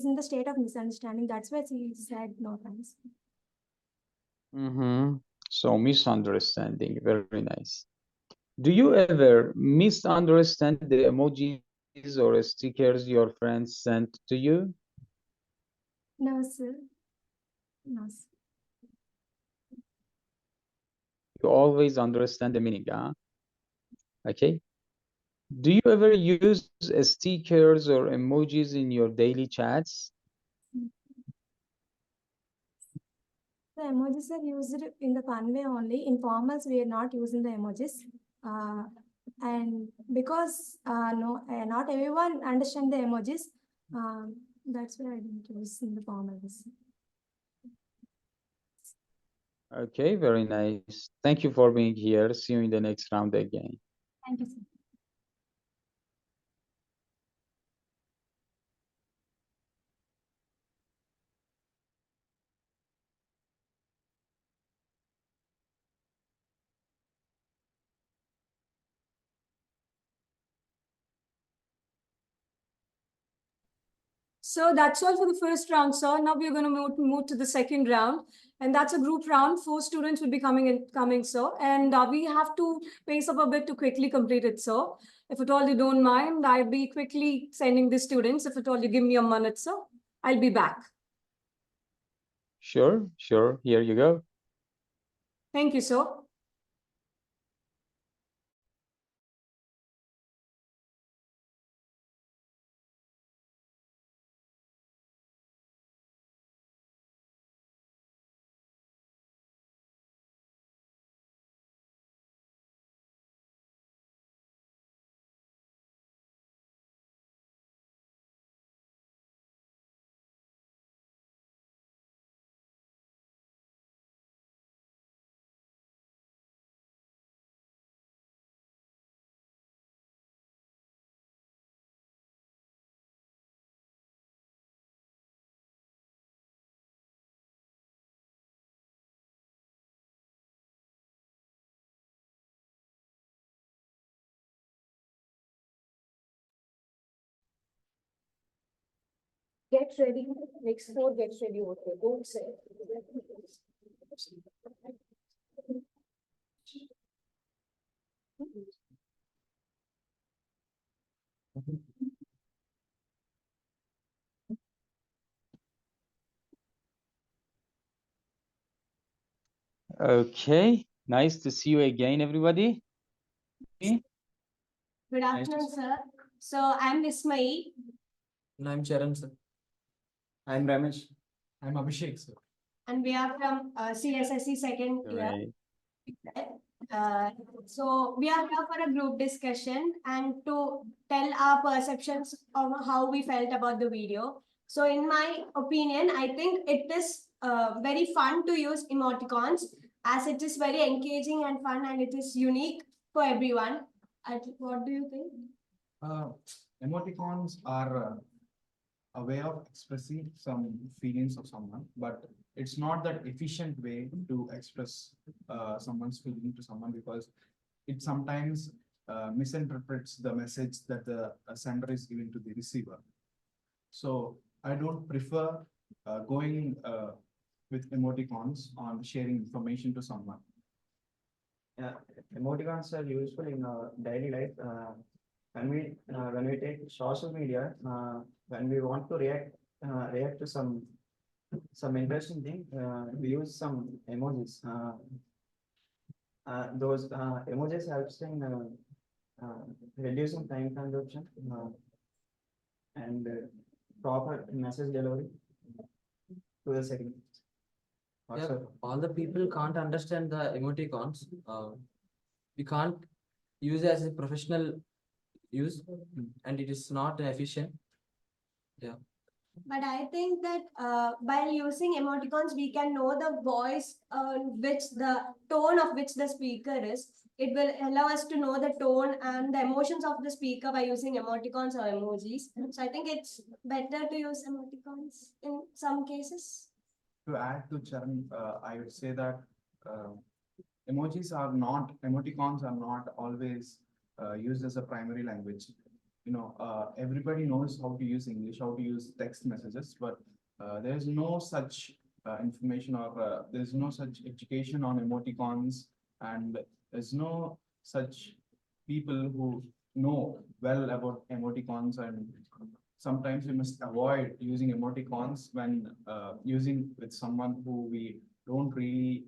in the state of misunderstanding. That's why she said no thanks. So misunderstanding, very nice. Do you ever misunderstand the emojis or stickers your friends sent to you? No, sir. No, sir. You always understand the meaning, huh? Okay. Do you ever use stickers or emojis in your daily chats? The emojis are used in the fun way only. In formals, we are not using the emojis. And because not everyone understand the emojis, that's why I didn't use in the formals. Okay, very nice. Thank you for being here. See you in the next round again. Thank you, sir. So that's all for the first round, sir. Now we're going to move to the second round, and that's a group round. 4 students will be coming, sir, and we have to pace up a bit to quickly complete it, sir. If at all you don't mind, I'll be quickly sending the students. If at all you give me a minute, sir, I'll be back. Sure. Here you go. Thank you, sir. Get ready. Next 4, get ready. Okay, don't say. Okay, nice to see you again, everybody. Good afternoon, sir. So I'm Vismayi. And I'm Charan, sir. I'm Ramesh. I'm Abhishek, sir. And we are from CSSE second year. So we are here for a group discussion and to tell our perceptions of how we felt about the video. So in my opinion, I think it is very fun to use emoticons as it is very engaging and fun and it is unique for everyone. What do you think? Emoticons are a way of expressing some feelings of someone, but it's not that efficient way to express someone's feeling to someone because it sometimes misinterprets the message that the sender is giving to the receiver. So I don't prefer going with emoticons on sharing information to someone. Emoticons are useful in our daily life. When we take social media, when we want to react to some some interesting thing. We use some emojis. Those emojis helps in reducing time consumption and proper message delivery to the second. Yeah, all the people can't understand the emoticons. We can't use it as a professional use, and it is not efficient. Yeah. But I think that by using emoticons, we can know the voice, the tone of which the speaker is. It will allow us to know the tone and the emotions of the speaker by using emoticons or emojis. So I think it's better to use emoticons in some cases. To add to Charan, I would say that emoticons are not always used as a primary language. Everybody knows how to use English, how to use text messages, but there's no such information or there's no such education on emoticons, and there's no such people who know well about emoticons, and sometimes we must avoid using emoticons when using with someone who we don't really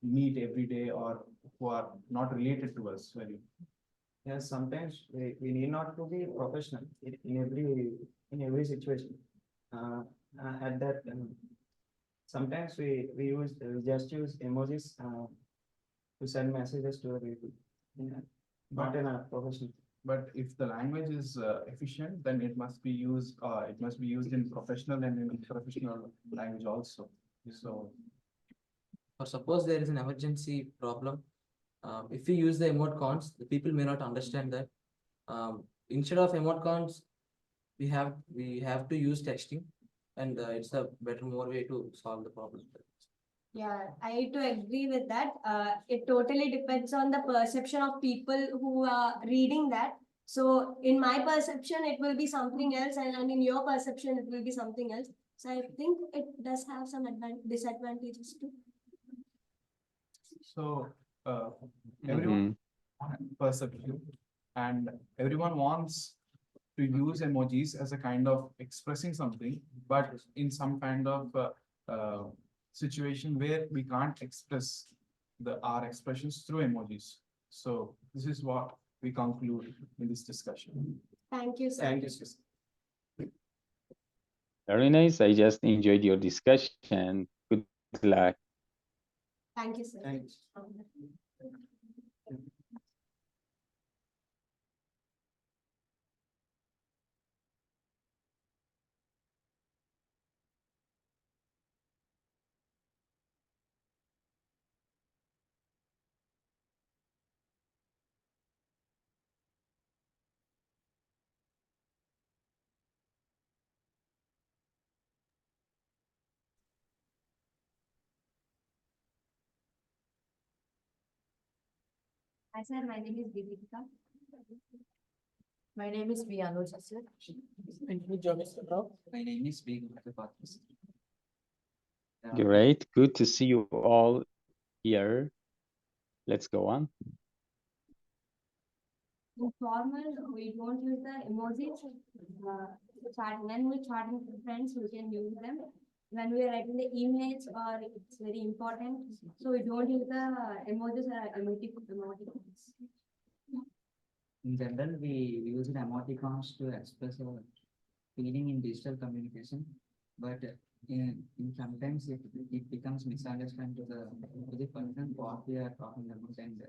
meet every day or who are not related to us very. Yes, sometimes we need not to be professional in every situation. At that, sometimes we just use emojis to send messages to the people. Not in a professional. But if the language is efficient, then it must be used. It must be used in professional and in professional language also. So, Or suppose there is an emergency problem. If we use the emoticons, the people may not understand that. Instead of emoticons, we have to use texting, and it's a better, more way to solve the problem. Yeah, I to agree with that. It totally depends on the perception of people who are reading that. So in my perception, it will be something else, and in your perception, it will be something else. So I think it does have some disadvantages too. so everyone perception, and everyone wants to use emojis as a kind of expressing something, but in some kind of situation where we can't express our expressions through emojis. So this is what we conclude in this discussion. Thank you, sir. Thank you. Very nice. I just enjoyed your discussion. Good luck. Thank you, sir. Thanks. Hi, sir. My name is Deepika. My name is V. Anuja, sir. My name is Big Pathis. Great. Good to see you all here. Let's go on. In formal, we don't use the emojis. When we chatting with friends, we can use them. When we are writing the emails, or it's very important, so we don't use the emojis or emoticons. In general, we use emoticons to express our feeling in digital communication, but sometimes it becomes misunderstood to the person what we are talking about, and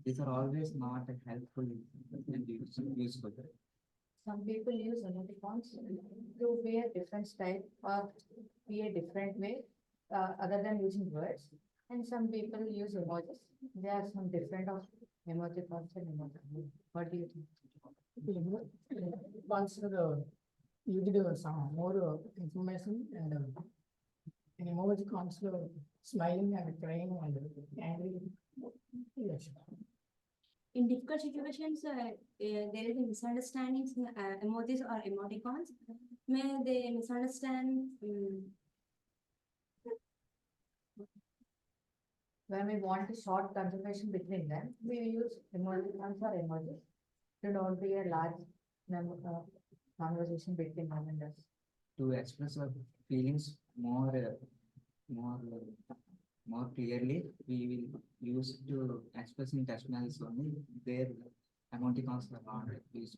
these are always not helpful and useful. Some people use emoticons to be a different style or be a different way other than using words. And some people use emojis. There are some different of emoticons and emoticons. What do you think? Once you did some more information and in emojicons smiling and crying and angry. Yes. In difficult situations, there is a misunderstandings in emojis or emoticons. May they misunderstand? When we want a short conversation between them, we use emoticons or emojis. There don't be a large conversation between them and us. To express our feelings more clearly, we will use to express in text messages only where emoticons are not used.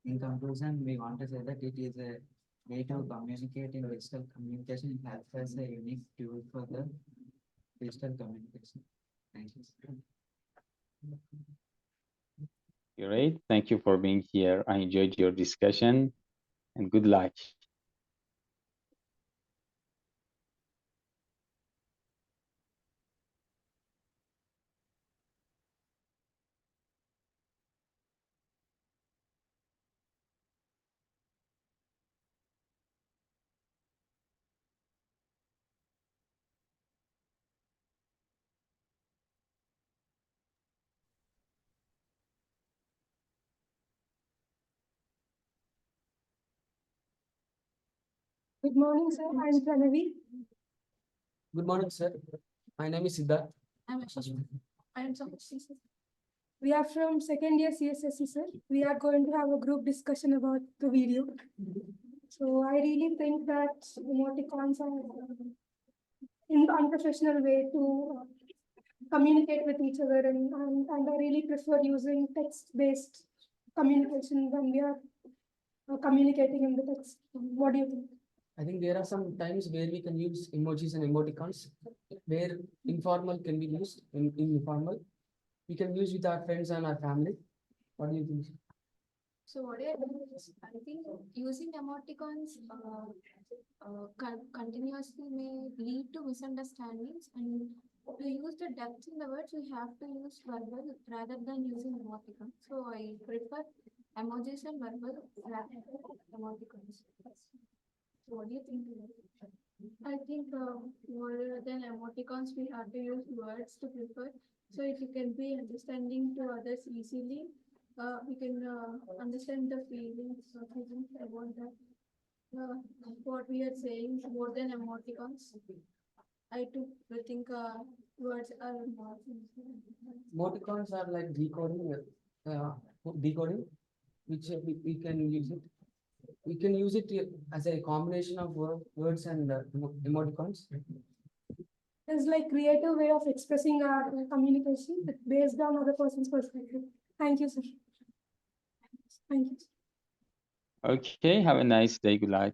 In conclusion, we want to say that it is a way to communicate in digital communication. It helps as a unique tool for the digital communication. Thank you. Great. Thank you for being here. I enjoyed your discussion and good luck. Good morning, sir. I'm Pranavi. Good morning, sir. My name is Siddharth. I'm Ashishma. I am Samashri, sir. We are from second year CSSE, sir. We are going to have a group discussion about the video. So I really think that emoticons are in unprofessional way to communicate with each other, and I really prefer using text-based communication when we are communicating in the text. What do you think? I think there are some times where we can use emojis and emoticons, where informal can be used in informal. We can use with our friends and our family. What do you think? So what I think is, I think using emoticons continuously may lead to misunderstandings, and to use the depth in the words, we have to use verbal rather than using emoticons. So I prefer emojis and verbal emoticons. So what do you think? I think more than emoticons, we have to use words to prefer. So if you can be understanding to others easily, we can understand the feelings about that. What we are saying more than emoticons. I too think words are more. Emoticons are like decoding, which we can use it. We can use it as a combination of words and emoticons. It's like creative way of expressing our communication based on other person's perspective. Thank you, sir. Thank you. Okay, have a nice day. Good luck.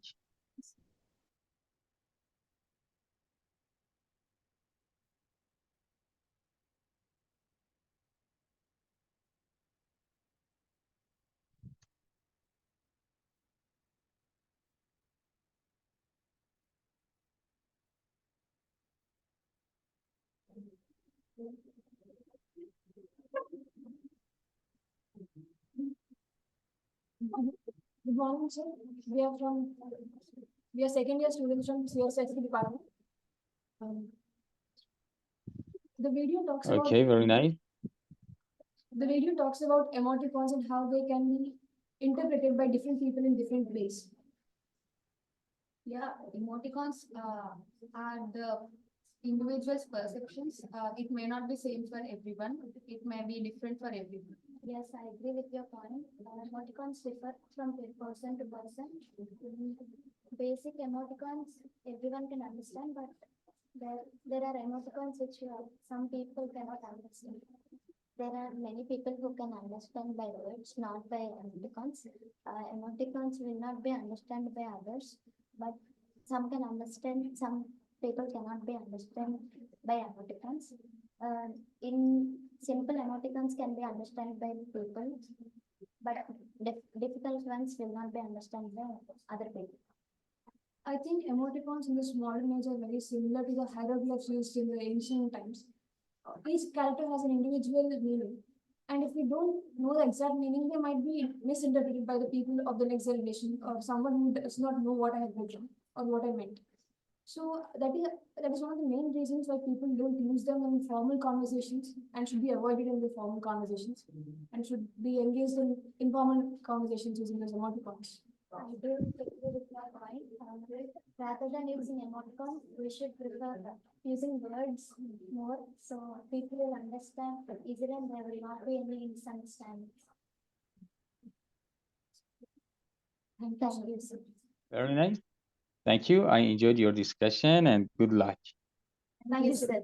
Good morning, sir. We are second year students from CSSE department. The video talks about Okay, very nice. the video talks about emoticons and how they can be interpreted by different people in different ways. Yeah, emoticons are the individual's perceptions. It may not be same for everyone. It may be different for everyone. Yes, I agree with your point. Emoticons differ from person to person. Basic emoticons everyone can understand, but there are emoticons which some people cannot understand. There are many people who can understand by words, not by emoticons. Emoticons will not be understood by others, but some can understand, some people cannot be understood by emoticons. In simple emoticons can be understood by people, but difficult ones will not be understood by other people. I think emoticons in the modern age are very similar to the hieroglyphs used in the ancient times. Each character has an individual meaning, and if we don't know the exact meaning, they might be misinterpreted by the people of the next generation or someone who does not know what I have written or what I meant. So that is one of the main reasons why people don't use them in formal conversations and should be avoided in the formal conversations and should be engaged in informal conversations using those emoticons. I do agree with your point. Rather than using emoticons, we should prefer using words more so people will understand easily and there will not be any misunderstandings. Thank you, sir. Very nice. Thank you. I enjoyed your discussion and good luck. Thank you, sir.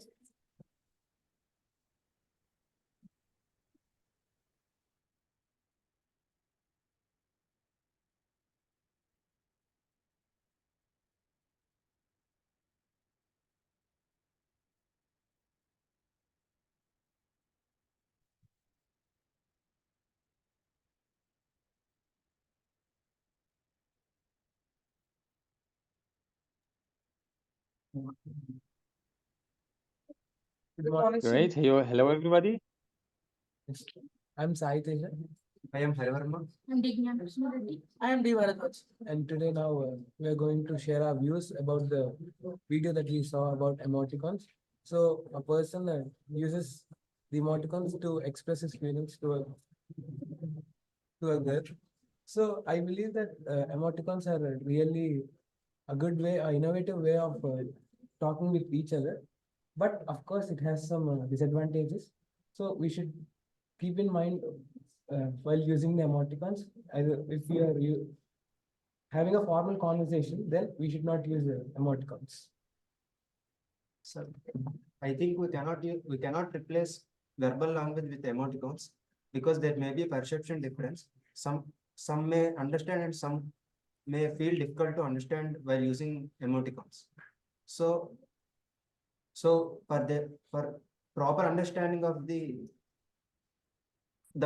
Good morning, sir. Great. Hello, everybody. I'm Sai Teja. I am Harivarma. I'm Dignan Reddy. I am D. Bharadwaj. And today now we are going to share our views about the video that we saw about emoticons. So a person uses the emoticons to express his feelings to a girl. So I believe that emoticons are really a good way, an innovative way of talking with each other. But of course, it has some disadvantages. So we should keep in mind while using the emoticons. If we are having a formal conversation, then we should not use emoticons. So I think we cannot replace verbal language with emoticons because there may be a perception difference. Some may understand and some may feel difficult to understand while using emoticons. So for proper understanding of the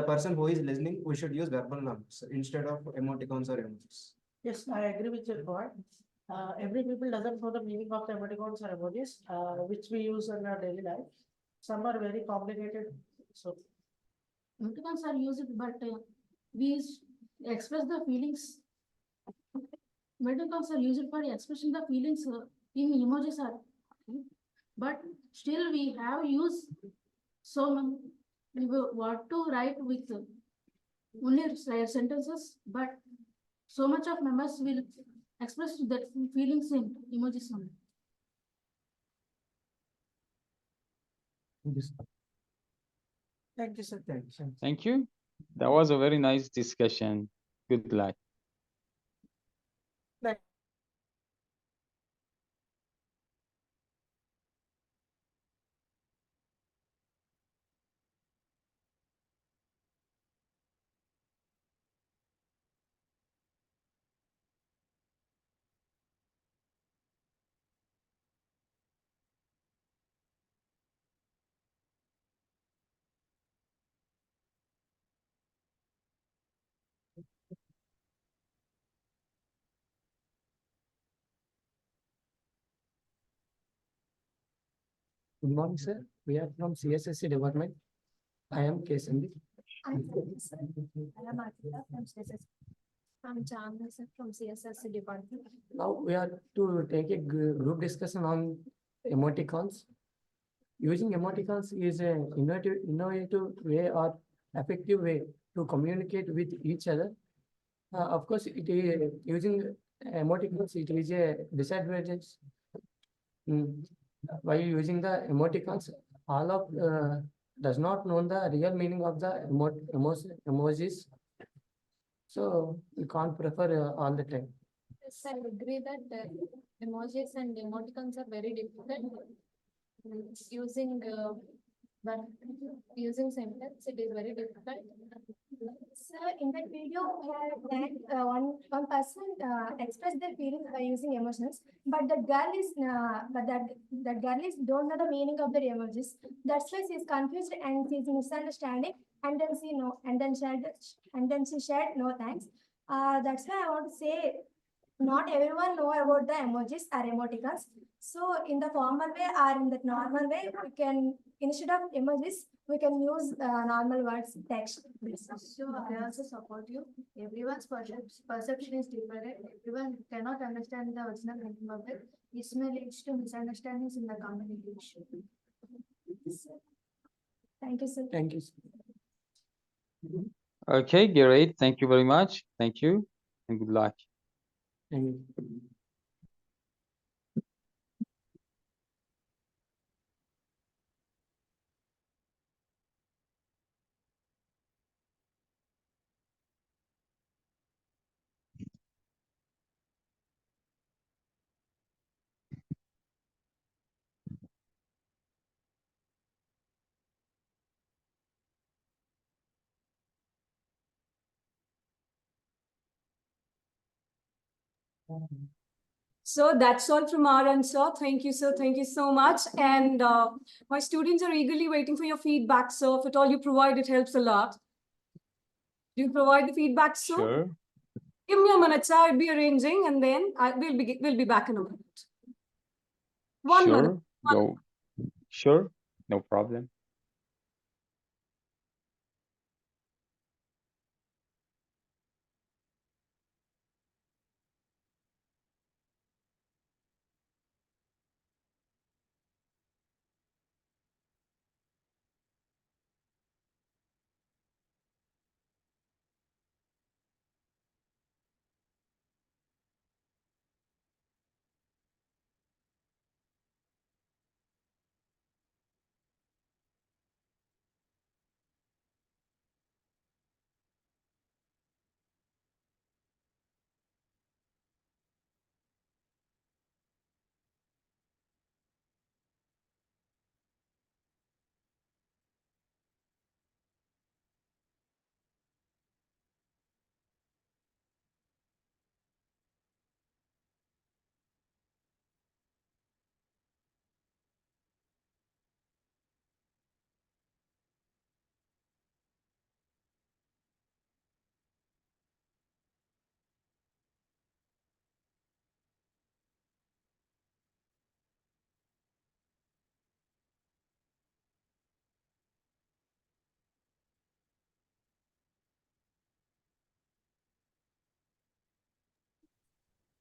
person who is listening, we should use verbal language instead of emoticons or emojis. Yes, I agree with your point. Every people doesn't know the meaning of the emoticons or emojis, which we use in our daily life. Some are very complicated. So Emoticons are used, but we express the feelings. Emoticons are used for expressing the feelings in emojis are, but still we have used so many. We want to write with only sentences, but so much of members will express that feelings in emojis only. thank you, sir. Thank you, sir. Thank you. That was a very nice discussion. Good luck. Good morning, sir. We are from CSSE department. I am KSMB. I am Akita from CSSE. I'm Chandra from CSSE department. Now we are to take a group discussion on emoticons. Using emoticons is an innovative way or effective way to communicate with each other. Of course, it is using emoticons. It is a disadvantage. While using the emoticons, all of does not know the real meaning of the emojis. So we can't prefer all the time. Yes, I agree that emojis and emoticons are very difficult. Using but using sentence, it is very difficult. So in that video, one person expressed their feelings by using emotions, but that girl is don't know the meaning of the emojis. That's why she's confused and she's misunderstanding. And then she shared no thanks. That's why I want to say not everyone know about the emojis or emoticons. So in the formal way or in the normal way, we can instead of emojis, we can use normal words, text. So I also support you. Everyone's perception is different. Everyone cannot understand the original meaning of it. This may lead to misunderstandings in the communication. Thank you, sir. Thank you. Okay, great. Thank you very much. Thank you and good luck. Thank you. So that's all from our end, sir. Thank you, sir. Thank you so much. And my students are eagerly waiting for your feedback, sir. If at all you provide, it helps a lot. Do you provide the feedback, sir? Sure. Give me a minute, sir. I'll be arranging, and then we'll be back in a minute. One Sure. minute. Go. Sure. No problem.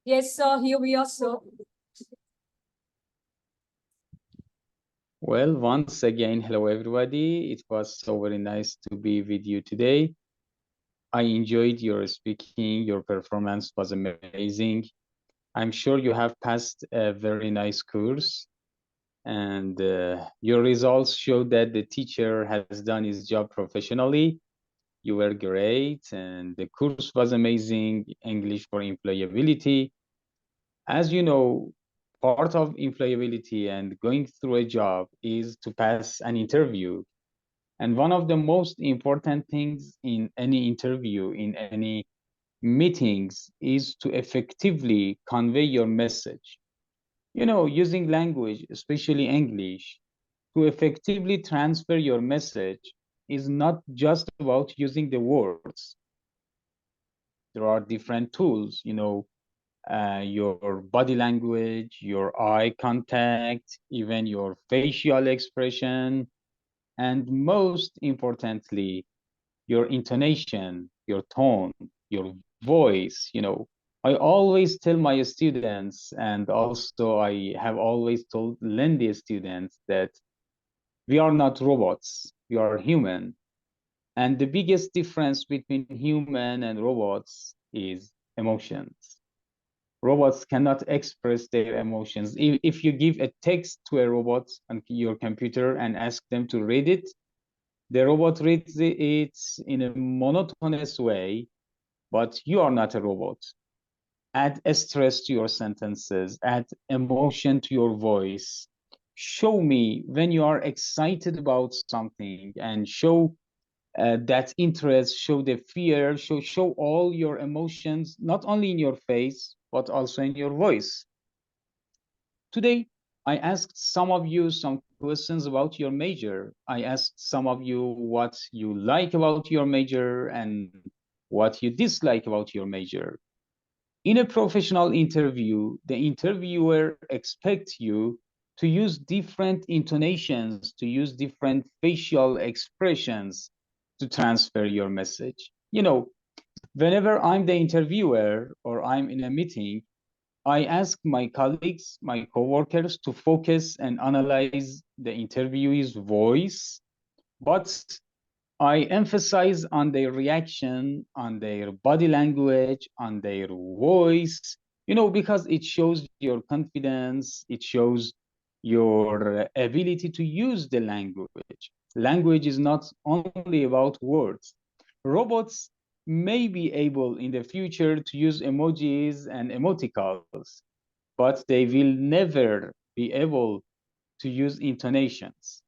Yes, sir. Here we are, sir. Well, once again, hello everybody. It was so very nice to be with you today. I enjoyed your speaking. Your performance was amazing. I'm sure you have passed a very nice course, and your results show that the teacher has done his job professionally. You were great, and the course was amazing. English for employability. As you know, part of employability and going through a job is to pass an interview. And one of the most important things in any interview, in any meetings, is to effectively convey your message. You know, using language, especially English, to effectively transfer your message is not just about using the words. There are different tools, you know, your body language, your eye contact, even your facial expression, and most importantly, your intonation, your tone, your voice. You know, I always tell my students, and also I have always told Lindy students, that we are not robots, we are human. And the biggest difference between human and robots is emotions. Robots cannot express their emotions. If you give a text to a robot on your computer and ask them to read it, the robot reads it in a monotonous way, but you are not a robot. Add a stress to your sentences, add emotion to your voice. Show me when you are excited about something, and show that interest, show the fear, show all your emotions, not only in your face, but also in your voice. Today, I asked some of you some questions about your major. I asked some of you what you like about your major and what you dislike about your major. In a professional interview, the interviewer expects you to use different intonations, to use different facial expressions to transfer your message. You know, whenever I'm the interviewer or I'm in a meeting, I ask my colleagues, my coworkers, to focus and analyze the interviewee's voice, but I emphasize on their reaction, on their body language, on their voice, you know, because it shows your confidence, it shows your ability to use the language. Language is not only about words. Robots may be able in the future to use emojis and emoticons, but they will never be able to use intonations.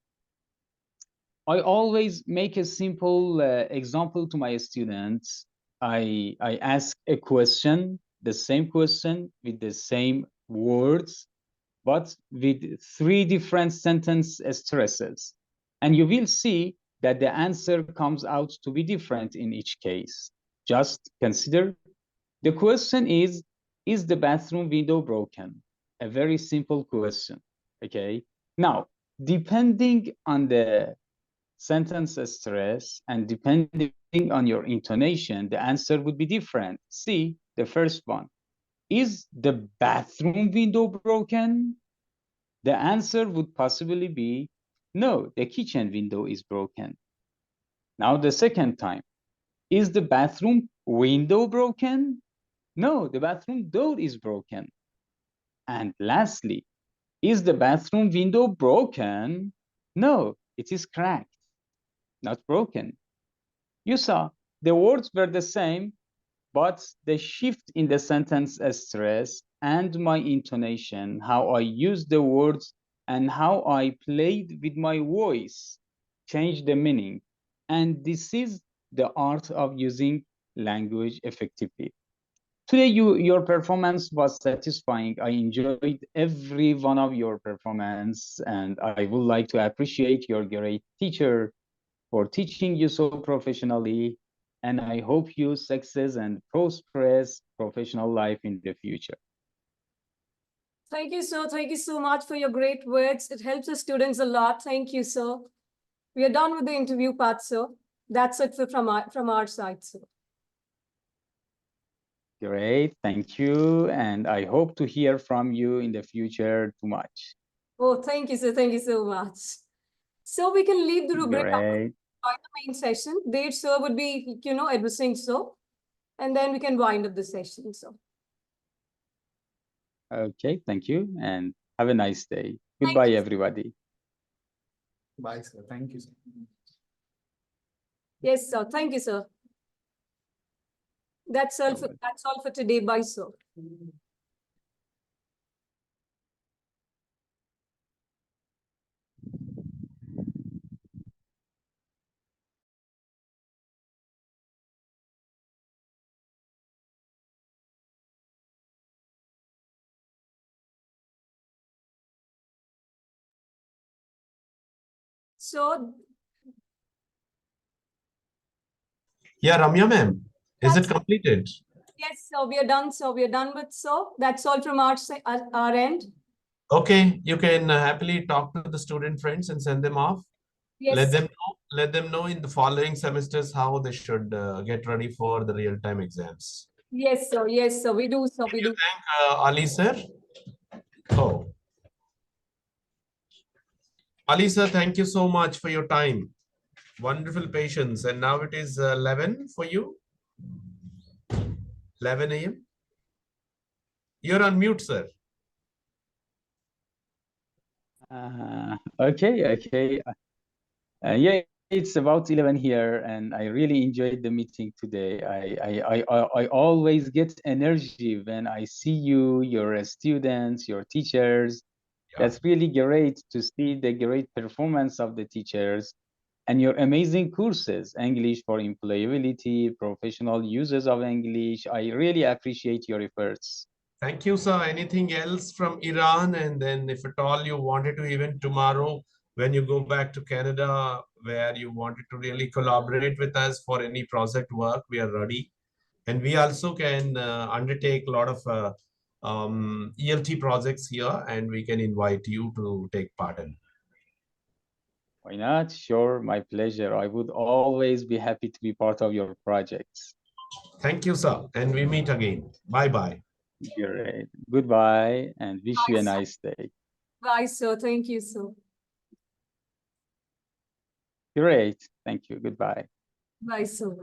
I always make a simple example to my students. I ask a question the same question with the same words, but with 3 different sentence stresses. And you will see that the answer comes out to be different in each case. Just consider the question is the bathroom window broken? A very simple question, okay? Now, depending on the sentence stress and depending on your intonation, the answer would be different. See, the first one. Is the bathroom window broken? The answer would possibly be, no, the kitchen window is broken. Now the second time. Is the bathroom window broken? No, the bathroom door is broken. And lastly, is the bathroom window broken? No, it is cracked, not broken. You saw the words were the same, but the shift in the sentence stress and my intonation, how I use the words and how I played with my voice changed the meaning. And this is the art of using language effectively. Today, your performance was satisfying. I enjoyed every one of your performance, and I would like to appreciate your great teacher for teaching you so professionally. And I hope you success and prosperous professional life in the future. Thank you, sir. Thank you so much for your great words. It helps the students a lot. Thank you, sir. We are done with the interview part, sir. That's it from our side, sir. Great, thank you. And I hope to hear from you in the future too much. Oh, thank you, sir. Thank you so much. So we can leave the rubric up Great. by the main session. There, sir, would be, addressing so. And then we can wind up the session, so. Okay, thank you. And have a nice day. Goodbye, everybody. Bye, sir. Thank you, sir. Yes, sir. Thank you, sir. That's all for today. Bye, sir. So, Yeah, Ramya ma'am, is it completed? yes, so we are done. So we are done with so. That's all from our end. Okay, you can happily talk to the student friends and send them off. Yes. Let them know in the following semesters how they should get ready for the real-time exams. Yes, sir. Yes, sir. We do. So we do. Thank Ali sir. Oh, Ali sir, thank you so much for your time. Wonderful patience. And now it is 11 for you. 11 a.m. You're on mute, sir. Okay. Yeah, it's about 11 here, and I really enjoyed the meeting today. I always get energy when I see you, your students, your teachers. Yeah. That's really great to see the great performance of the teachers and your amazing courses, English for employability, professional uses of English. I really appreciate your efforts. Thank you, sir. Anything else from Iran? And then if at all you wanted to, even tomorrow, when you go back to Canada, where you wanted to really collaborate with us for any project work, we are ready. And we also can undertake a lot of ELT projects here, and we can invite you to take part in. Why not? Sure, my pleasure. I would always be happy to be part of your projects. Thank you, sir. And we meet again. Bye-bye. Great. Goodbye, and wish you a nice day. Bye, sir. Thank you, sir. Great. Thank you. Goodbye. Bye, sir.